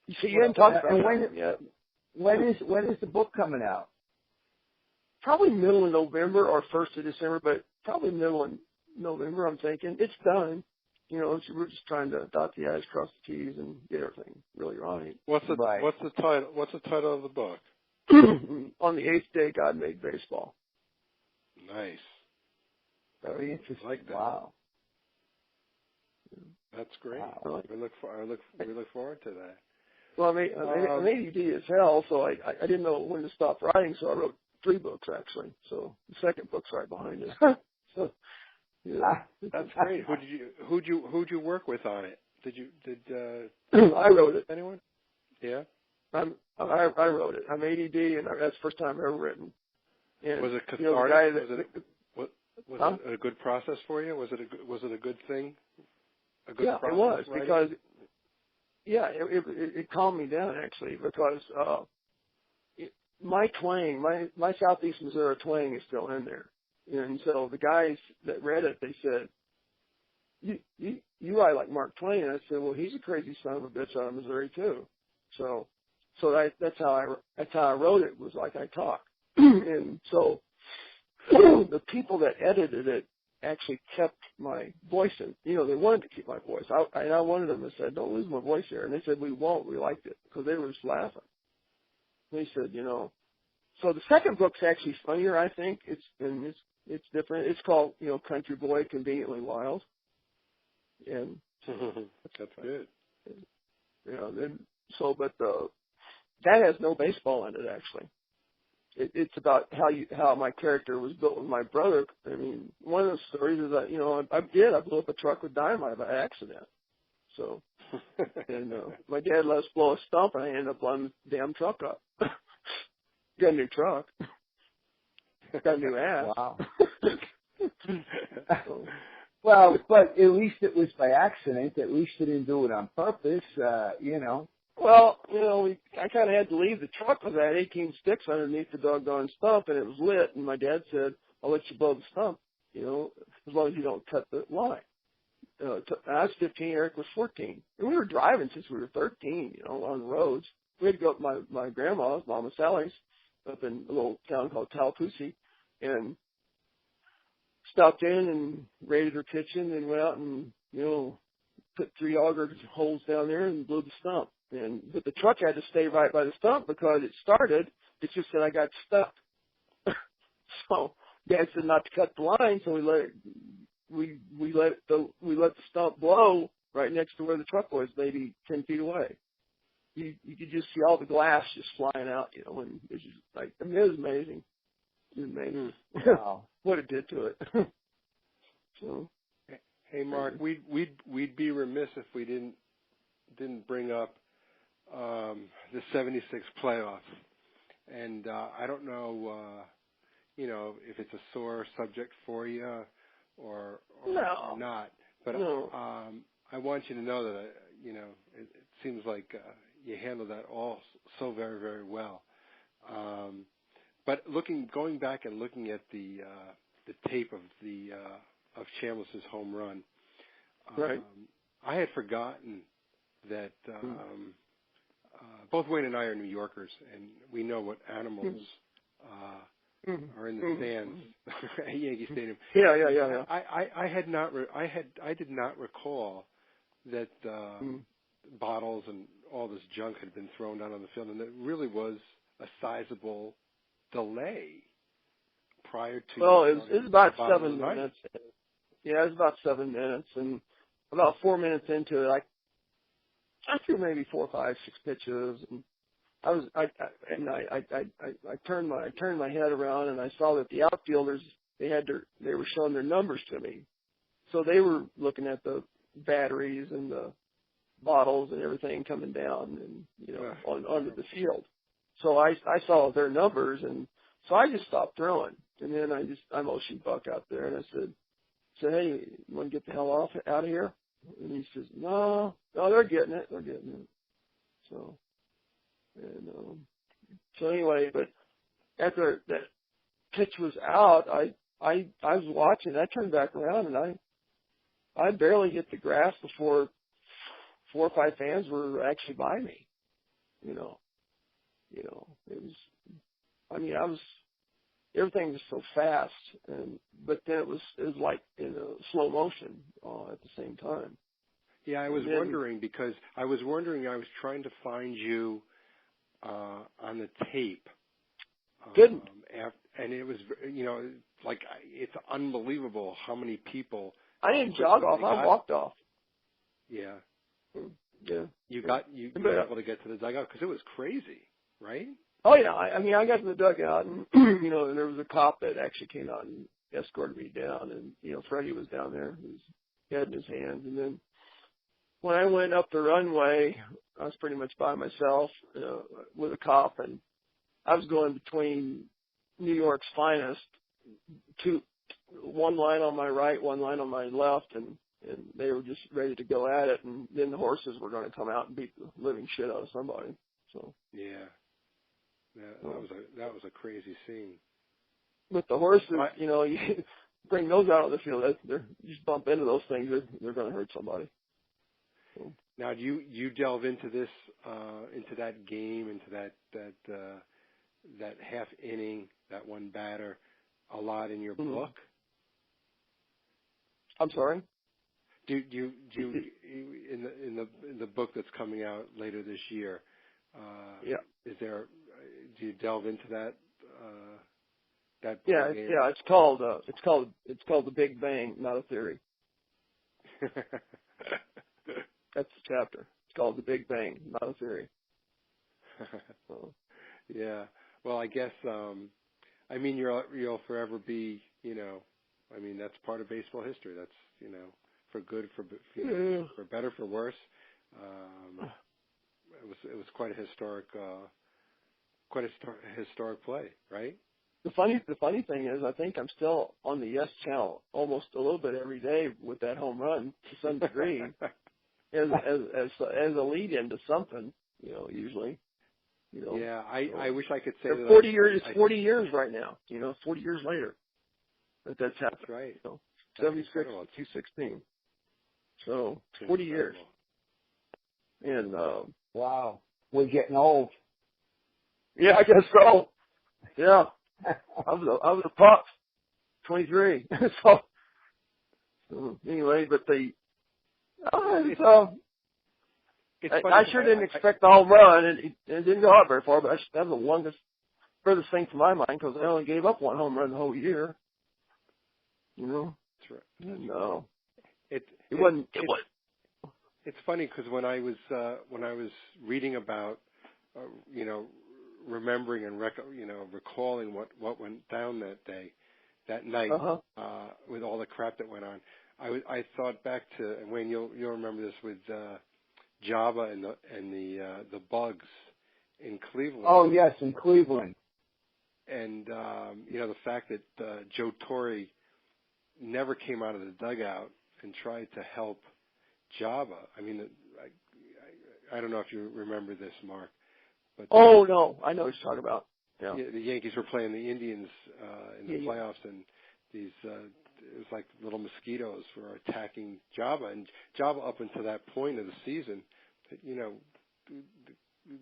you see, you didn't talk about it yet. When is the book coming out? Probably middle of November or 1st of December, but probably middle of November, I'm thinking. It's done. We're just trying to dot the I's, cross the T's, and get everything really right. What's the title? What's the title of the book? On the 8th day, God made baseball. Nice. Very interesting. I like that. Wow. That's great. Wow. We look forward to that. Well, I'm ADD as hell, so I didn't know when to stop writing, so I wrote 3 books actually. So the second book's right behind it. So yeah. That's great. Who'd you work with on it? I wrote it. Anyone? Yeah. I wrote it. I'm ADD, and that's the first time I've ever written. And, was it cathartic? Was huh? it a good process for you? Was it a good thing? A good yeah, process it was writing? because it calmed me down actually because my twang, my Southeast Missouri twang is still in there, and so the guys that read it, they said, "You write like Mark Twain." And I said, "Well, he's a crazy son of a bitch out of Missouri too." So that's how I wrote it, was like I talk, and so the people that edited it actually kept my voice in. They wanted to keep my voice. I wanted them to say, "Don't lose my voice here," and they said, "We won't. We liked it," because they were just laughing. They said, So the second book's actually funnier, I think. It's different. It's called, Country Boy Conveniently Wild. And that's good. That has no baseball in it actually. It's about how my character was built with my brother. I mean, one of the stories is that I blew up a truck with dynamite by accident. So, and my dad let us blow a stump, and I ended up blowing the damn truck up. Got a new truck. Got a new ass. Wow. Well, but at least it was by accident. At least you didn't do it on purpose, Well, I kind of had to leave the truck because I had 18 sticks underneath the doggone stump, and it was lit. And my dad said, "I'll let you blow the stump, as long as you don't cut the line." I was 15, Eric was 14. And we were driving since we were 13, on the roads. We had to go up to my grandma's, Mama Sally's, up in a little town called Tallapoochee, and stopped in and raided her kitchen and went out and, put 3 auger holes down there and blew the stump. But the truck had to stay right by the stump because it started. It's just that I got stuck. So Dad said not to cut the line, so we let the stump blow right next to where the truck was, maybe 10 feet away. You could just see all the glass just flying out, and it was just like, it was amazing. It was amazing. Wow. What it did to it. So. Hey, Mark, we'd be remiss if we didn't bring up the '76 playoffs, and I don't know, if it's a sore subject for you or no. not, but no. I want you to know that it seems like you handled that all so very, very well. But going back and looking at the tape of Chambliss's home run, right. I had forgotten that both Wayne and I are New Yorkers, and we know what animals are in the stands at Yankee Stadium. Yeah. I did not recall that bottles and all this junk had been thrown down on the field, and it really was a sizable delay prior to. Well, it was about 7 minutes. Yeah, it was about 7 minutes, and about 4 minutes into it, I threw maybe 4, 5, 6 pitches, and I turned my head around, and I saw that the outfielders they were showing their numbers to me, so they were looking at the batteries and the bottles and everything coming down and onto the field. So I saw their numbers, and so I just stopped throwing, and then I motioned Buck out there, and I said, "Hey, you want to get the hell out of here?" And he says, "No, they're getting it. So, so anyway, but after that pitch was out, I was watching. I turned back around, and I barely hit the grass before 4 or 5 fans were actually by me. It was. Everything was so fast, but then it was like in slow motion at the same time. Yeah, I was wondering because I was trying to find you on the tape. Couldn't. And it was, like it's unbelievable how many people. I didn't jog off. I walked off. Yeah. Yeah. You were able to get to the dugout because it was crazy, right? Oh yeah. I mean, I got to the dugout, and and there was a cop that actually came out and escorted me down, and Freddie was down there, his head in his hands, and then when I went up the runway, I was pretty much by myself with a cop, and I was going between New York's finest, one line on my right, one line on my left, and they were just ready to go at it, and then the horses were going to come out and beat the living shit out of somebody. So yeah, that was a crazy scene. With the horses, you bring those out of the field, you just bump into those things, they're going to hurt somebody. So. Now, do you delve into this, into that game, into that half inning, that one batter, a lot in your book? I'm sorry. Do you in the book that's coming out later this year? Yeah. Do you delve into that? That yeah, game? Yeah. It's called The Big Bang, Not a Theory. That's the chapter. It's called The Big Bang, Not a Theory. So. Yeah. Well, I guess I mean you'll forever be I mean that's part of baseball history. That's for good, for better, for worse. It was quite a historic play, right? The funny thing is, I think I'm still on the Yes Channel almost a little bit every day with that home run to some degree, as a lead into something, usually. Yeah, I wish I could say that. 40 years. It's 40 years right now. 40 years later that's happened. That's right. 76 to 216. So 40 years. And wow, we're getting old. Yeah, I guess so. Yeah, I was a pup, 23. So anyway, but I sure didn't expect the home run, and it didn't go out very far. But that was the furthest thing to my mind because I only gave up one home run the whole year. That's right. No, it wasn't. It's funny because when I was reading about, remembering and recalling what went down that night, with all the crap that went on, I thought back to, and Wayne, you'll remember this with Java and the bugs in Cleveland. Oh yes, in Cleveland. And the fact that Joe Torre never came out of the dugout and tried to help Java. I mean, I don't know if you remember this, Mark. But no, I know what you're talking about. Yeah. The Yankees were playing the Indians in the playoffs, and these it was like little mosquitoes were attacking Java, and Java up until that point of the season,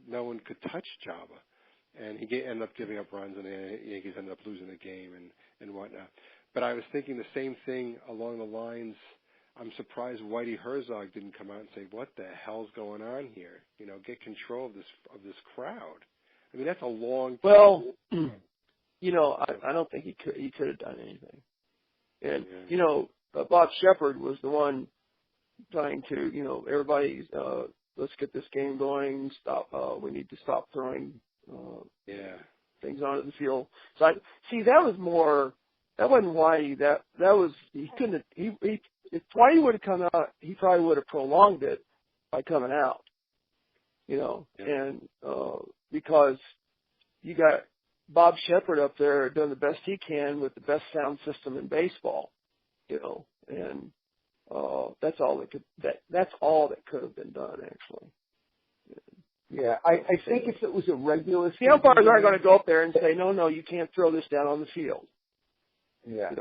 no one could touch Java, and he ended up giving up runs, and the Yankees ended up losing the game and whatnot. But I was thinking the same thing along the lines. I'm surprised Whitey Herzog didn't come out and say, "What the hell's going on here? Get control of this crowd." I mean, that's a long time. Well, I don't think he could have done anything. And Bob Shepard was the one trying to, everybody, let's get this game going. Stop. We need to stop throwing things onto the field. So that was more. That wasn't Whitey. That was he couldn't. If Whitey would have come out, he probably would have prolonged it by coming out. And because you got Bob Shepard up there doing the best he can with the best sound system in baseball, and that's all that could have been done actually. Yeah, I think if it was a regular season, the umpires aren't going to go up there and say, no, you can't throw this down on the field. Yeah.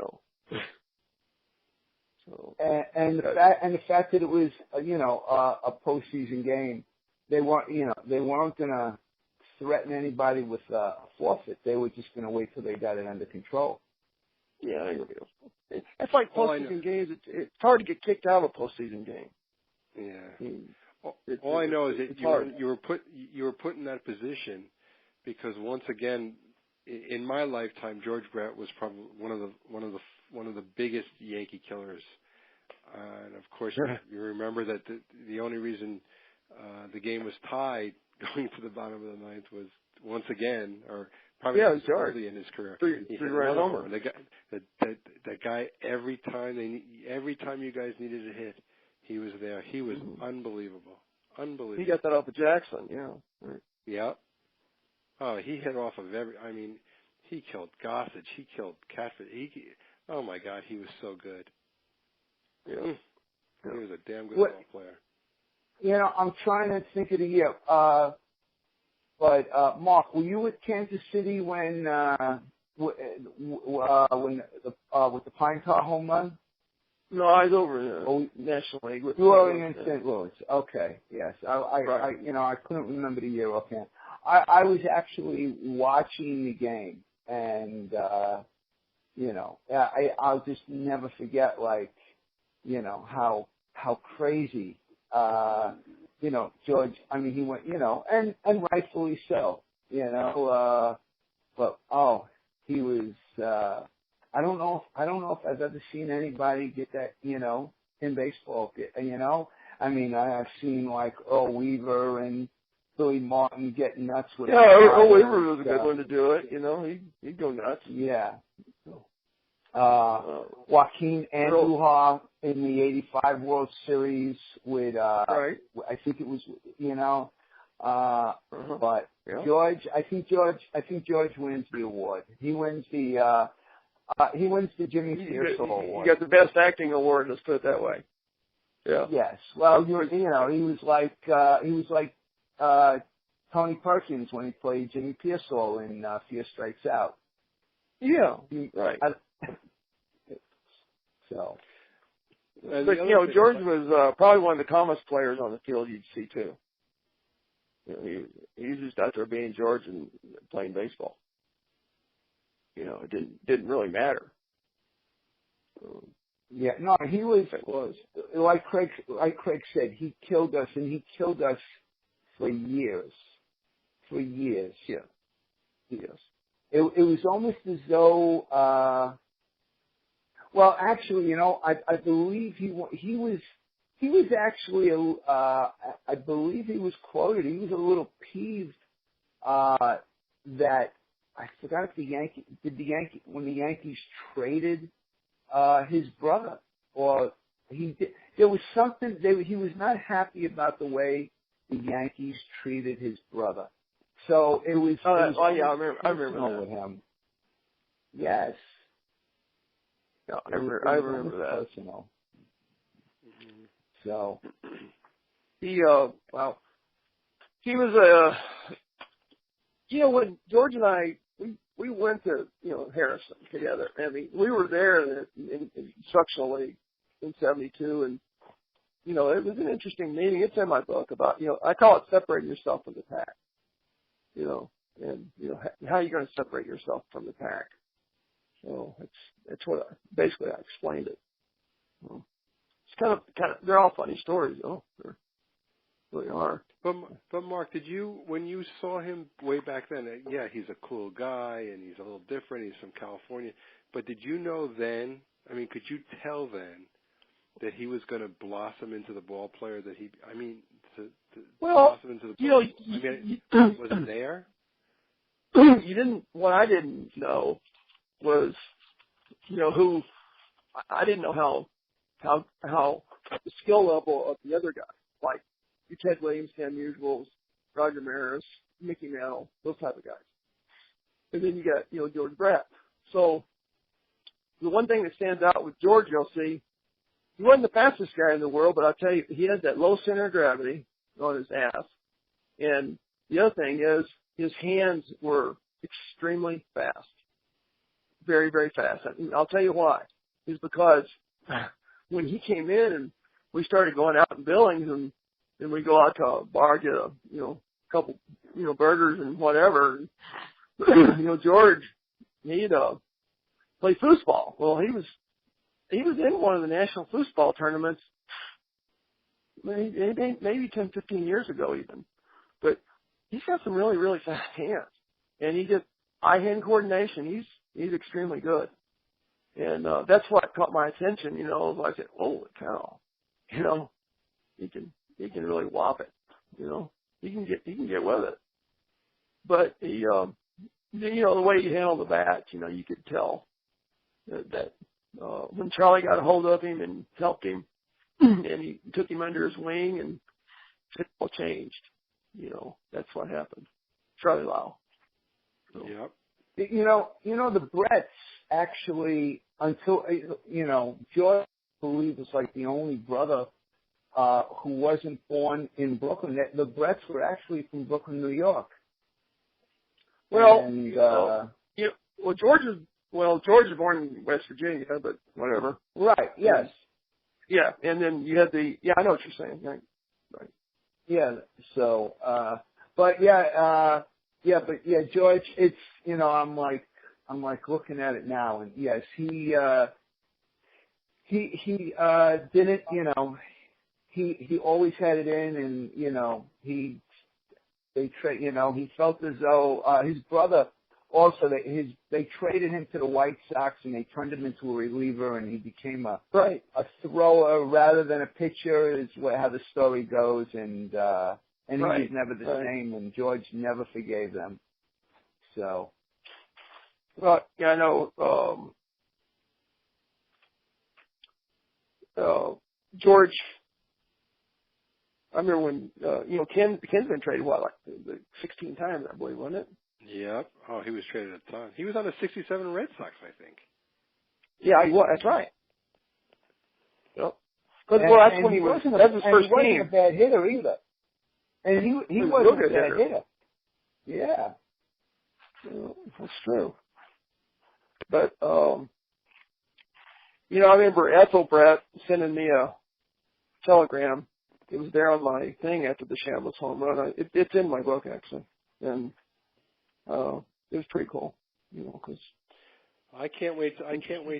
So, and the fact that it was a postseason game, they weren't going to threaten anybody with a forfeit. They were just going to wait till they got it under control. Yeah, it's like postseason games. It's hard to get kicked out of a postseason game. Yeah. All I know is that you were put in that position because once again, in my lifetime, George Brett was probably one of the biggest Yankee killers And of course, you remember that the only reason the game was tied going to the bottom of the ninth was once again, or probably early in his career, he hit another homer. That guy every time you guys needed a hit, he was there. He was unbelievable. He got that off of Jackson, Right. Yeah. Oh, he hit off of he killed Gossage. He killed Catfish. Oh my God, he was so good. Yeah. He was a damn good ball player. I'm trying to think of the year. But Mark, were you at Kansas City when with the Pine Tar home run? No, I was over in the National League. You were in St. Louis. Okay, yes. I couldn't remember the year offhand. I was actually watching the game, and I'll just never forget, how crazy, George. I mean, he went, and rightfully so, but he was. I don't know if I've ever seen anybody get that, in baseball. I mean, I've seen Earl Weaver and Billy Martin get nuts with it. Yeah, Earl Weaver was a good one to do it. He'd go nuts. Yeah. Joaquin Andujar in the '85 World Series with, right. I think it was, but George, I think George wins the award. He wins the Jimmy Pearsall award. You got the best acting award. Let's put it that way. Yeah. Yes. Well, he was like Tony Perkins when he played Jimmy Pearsall in Fear Strikes Out. Yeah. Right. So. But George was probably one of the calmest players on the field you'd see too. He was just out there being George and playing baseball. It didn't really matter. Yeah, no, he was like Craig said, he killed us, and he killed us for years. For years. Yeah. Yes. It was almost as though well, actually, I believe he was actually I believe he was quoted. He was a little peeved that I forgot if when the Yankees traded his brother, or he did. There was something he was not happy about the way the Yankees treated his brother. So it was. I remember with him. Yes. No, I remember that. Personal. So he was when George and I we went to Harrison together. I mean, we were there in instructional league in '72, and it was an interesting meeting. It's in my book about I call it separating yourself from the pack. And how are you going to separate yourself from the pack? So it's what basically I explained it. It's kind of they're all funny stories though. They really are. But Mark, when you saw him way back then, he's a cool guy and he's a little different. He's from California. But did you know then? I mean, could you tell then that he was going to blossom into the ball player that he? I mean, to blossom into the ball. Was it there? You didn't. What I didn't know was, who. I didn't know how the skill level of the other guys, like Ted Williams, Cam Usuals, Roger Maris, Mickey Mantle, those type of guys. And then you got, George Brett. So the one thing that stands out with George, you'll see, he wasn't the fastest guy in the world, but I'll tell you, he has that low center of gravity on his ass. And the other thing is his hands were extremely fast. Very, very fast. And I'll tell you why. It's because when he came in and we started going out in Billings and we go out to a bar, get a couple burgers and whatever. George, he'd play foosball. Well, he was in one of the national foosball tournaments maybe 10, 15 years ago even. But he's got some really, really fast hands, and he just eye-hand coordination. He's extremely good. And that's what caught my attention, you know. I said, holy cow, you know, he can really whop it, you know. He can get with it. But he, you know, the way he handled the bat, you know, you could tell that when Charlie got a hold of him and helped him, and he took him under his wing, and it all changed. You know, that's what happened. Charlie Lau. So. Yep. You know, the Bretts actually, until, you know, George, I believe, was like the only brother who wasn't born in Brooklyn. The Bretts were actually from Brooklyn, New York. Well, and, George is born in West Virginia, but whatever. Right. Yes. Yeah, and then you had I know what you're saying. Right. Yeah. So, George, it's, you know, I'm like looking at it now, and yes, he didn't, you know, he always had it in, and, you know, he felt as though, his brother also, they traded him to the White Sox, and they turned him into a reliever, and he became a thrower rather than a pitcher, is how the story goes, and he was never the same, and George never forgave them. So. Well, yeah, I know, George, I remember when, you know, Ken's been traded, like 16 times, I believe, wasn't it? Yep. Oh, he was traded a ton. He was on the 67 Red Sox, I think. Yeah, he was. That's right. Yep. That's when he was. That's his first game. He wasn't a bad hitter either. And he wasn't a bad hitter. Yeah. That's true. But, you know, I remember Ethel Brett sending me a telegram. It was there on my thing after the Chambliss home run. It's in my book, actually. And it was pretty cool, you know, because I can't wait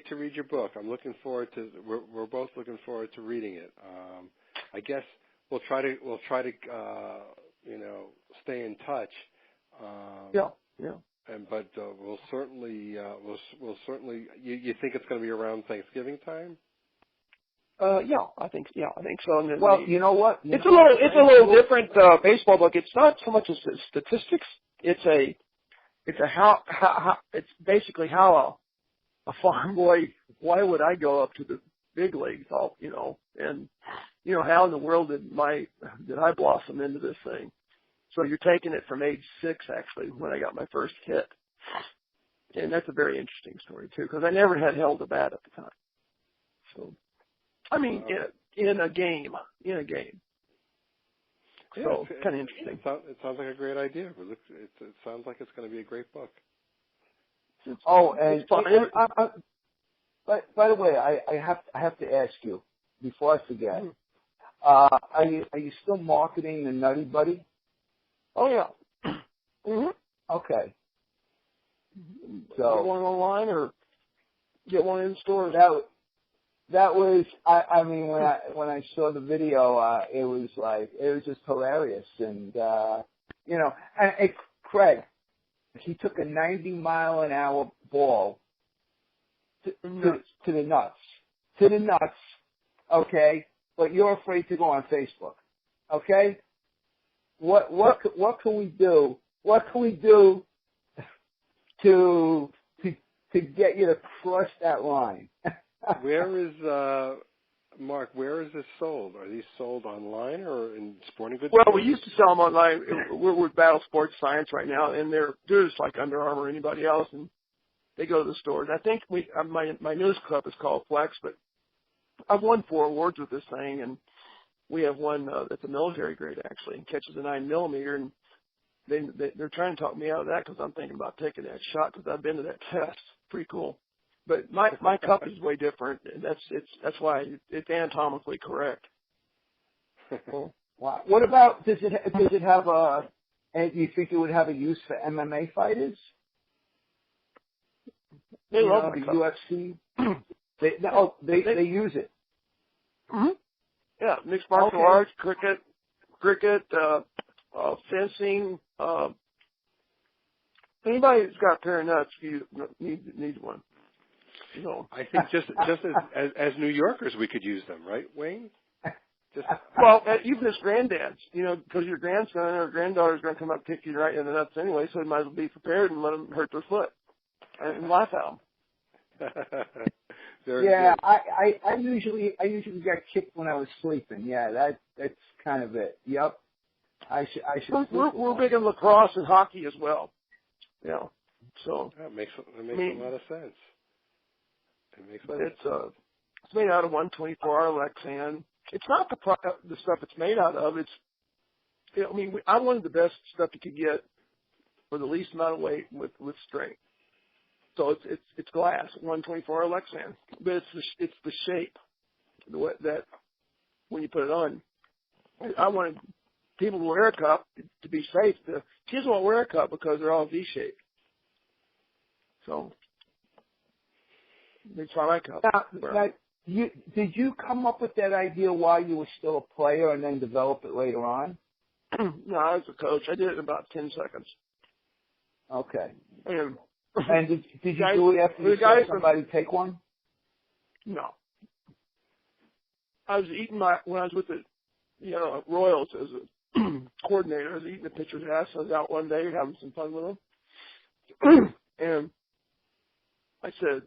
to read your book. I'm looking forward to. We're both looking forward to reading it. I guess we'll try to you know, stay in touch. Yeah. But we'll certainly we'll certainly. You think it's going to be around Thanksgiving time? Yeah, I think so. And then you know what? It's a little different baseball book. It's not so much as statistics. It's basically how a farm boy, why would I go up to the big leagues, you know, and, you know, how in the world did I blossom into this thing? So you're taking it from age 6, actually, when I got my first hit. And that's a very interesting story, too, because I never had held a bat at the time. So, I mean, in a game. So, kind of interesting. It sounds like a great idea. It sounds like it's going to be a great book. By the way, I have to ask you before I forget. Are you still marketing the Nutty Buddy? Oh yeah. Okay. So get one online or get one in stores. That was, I mean, when I saw the video, it was just hilarious. And, you know, and Craig, he took a 90-mile-an-hour ball to the nuts, okay? But you're afraid to go on Facebook, okay? What can we do? What can we do to get you to cross that line? Where is Mark? Where is this sold? Are these sold online or in sporting goods? Well, we used to sell them online. We're with Battle Sports Science right now, and they're just like Under Armour or anybody else, and they go to the stores. I think my newest club is called Flex, but I've won 4 awards with this thing, and we have one that's a military grade actually, and catches a 9mm, and they're trying to talk me out of that because I'm thinking about taking that shot because I've been to that test. Pretty cool. But my cup is way different, and that's why it's anatomically correct. Wow. What about does it have a? And you think it would have a use for MMA fighters? They love the cup. UFC. They use it. Mm-hmm. Yeah, mixed martial arts, cricket, fencing. Anybody who's got a pair of nuts, you need one. I think just as New Yorkers, we could use them, right, Wayne? Well, even as granddads, because your grandson or granddaughter's going to come up and kick you right in the nuts anyway, so you might as well be prepared and let them hurt their foot and laugh at them. Yeah, I usually got kicked when I was sleeping. Yeah, that's kind of it. Yep. I should. We're big in lacrosse and hockey as well. Yeah. So that makes a lot of sense. It's made out of 124R Lexan. It's not the stuff it's made out of. I wanted the best stuff you could get for the least amount of weight with strength. So it's glass, 124R Lexan, but it's the shape that when you put it on. I wanted people to wear a cup to be safe. The kids won't wear a cup because they're all V-shaped. So they try my cup. Did you come up with that idea while you were still a player and then develop it later on? No, I was a coach. I did it in about 10 seconds. Okay. And did you do it after you saw somebody take one? No. I was eating when I was with the Royals as a coordinator. I was eating the pitcher's ass. I was out one day having some fun with them. And I said,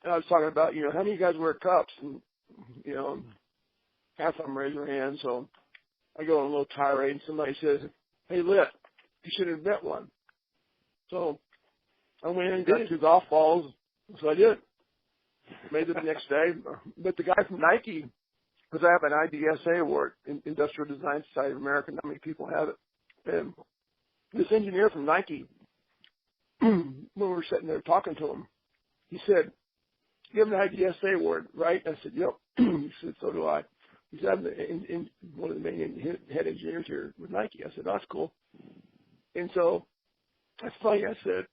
I was talking about, how many of you guys wear cups? And, half of them raise their hands. So I go on a little tirade and somebody says, hey, Litt, you should invent one. So I went in and got 2 golf balls. So I did. Made it the next day. But the guy from Nike, because I have an IDSA award, Industrial Design Society of America, not many people have it. And this engineer from Nike, when we were sitting there talking to him, he said, you have an IDSA award, right? I said, yep. He said, so do I. He said, I'm one of the main head engineers here with Nike. I said, that's cool. And so that's funny. I said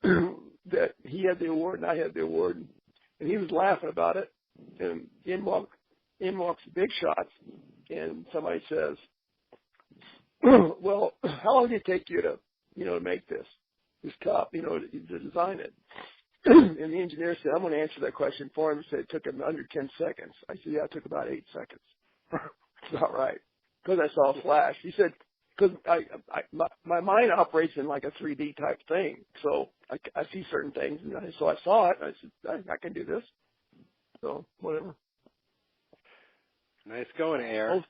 that he had the award and I had the award. And he was laughing about it. And in walks the big shots. And somebody says, well, how long did it take you to make this cup, to design it? And the engineer said, I'm going to answer that question for him. He said it took him under 10 seconds. I said, yeah, it took about 8 seconds. It's about right. Because I saw a flash. He said, because my mind operates in like a 3D type thing. So I see certain things. And so I saw it. And I said, I can do this. So whatever. Nice going, Air.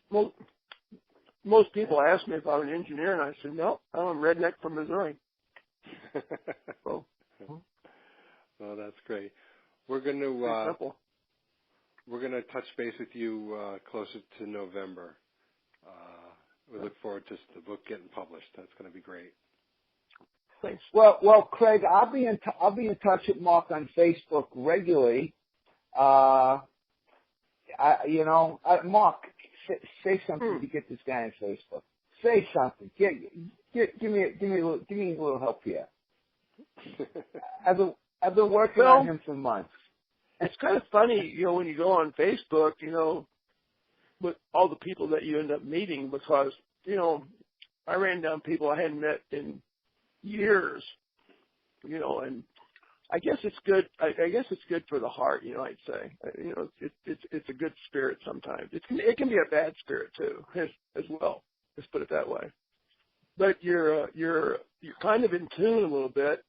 Most people ask me if I'm an engineer, and I said, no, I'm a redneck from Missouri. So. Well, that's great. We're going to touch base with you closer to November. We look forward to the book getting published. That's going to be great. Thanks. Well, Craig, I'll be in touch with Mark on Facebook regularly. Mark, say something to get this guy on Facebook. Say something. Give me a little help here. I've been working on him for months. It's kind of funny, when you go on Facebook, with all the people that you end up meeting, because, I ran down people I hadn't met in years, and I guess it's good. I guess it's good for the heart, I'd say. It's a good spirit sometimes. It can be a bad spirit too, as well. Let's put it that way. But you're kind of in tune a little bit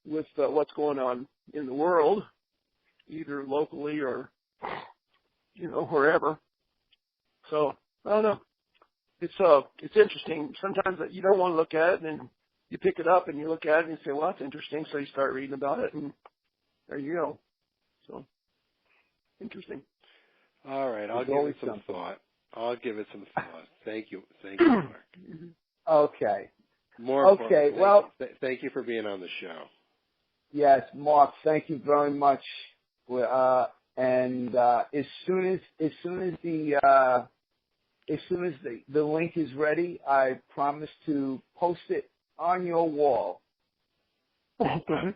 with what's going on in the world, either locally or, wherever. So, I don't know. It's interesting. Sometimes you don't want to look at it, and then you pick it up and you look at it and you say, well, that's interesting. So you start reading about it, and there you go. So, interesting. All right. I'll give it some thought. Thank you, Mark. Okay. Okay. Well, thank you for being on the show. Yes, Mark, thank you very much. And as soon as the link is ready, I promise to post it on your wall. Okay.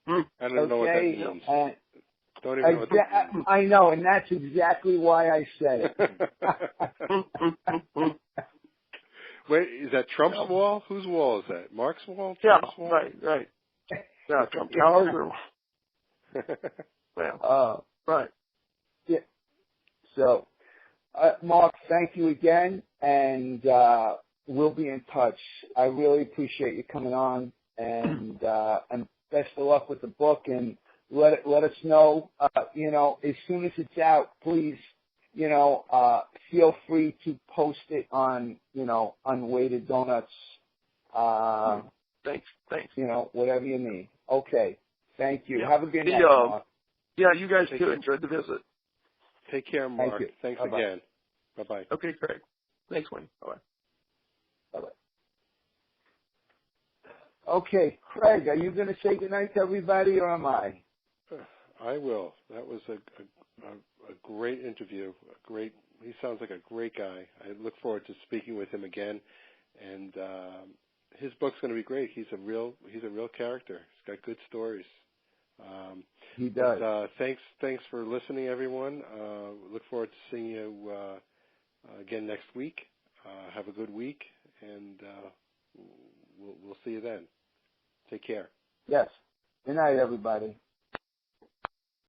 I don't know what that means. Don't even know what that means. I know, and that's exactly why I said it. Wait, is that Trump's wall? Whose wall is that? Mark's wall? Yeah, Trump's wall? right. Yeah, Trump Towers. Well, right. Yeah. So, Mark, thank you again, and we'll be in touch. I really appreciate you coming on, and best of luck with the book. And let us know. As soon as it's out, please. Feel free to post it on Weighted Donuts. Thanks. Whatever you need. Okay. Thank you. Yeah. Have a good night, Mark. Yeah, you guys too. Enjoyed the visit. Take care, Mark. Thank you. Thanks Bye-bye. again. Bye-bye. Okay, great. Thanks, Wayne. Bye-bye. Bye-bye. Okay, Craig, are you going to say goodnight to everybody, or am I? I will. That was a great interview. He sounds like a great guy. I look forward to speaking with him again, and his book's going to be great. He's a real character. He's got good stories. He does. But, thanks for listening, everyone. Look forward to seeing you again next week. Have a good week, and we'll see you then. Take care. Yes. Good night, everybody.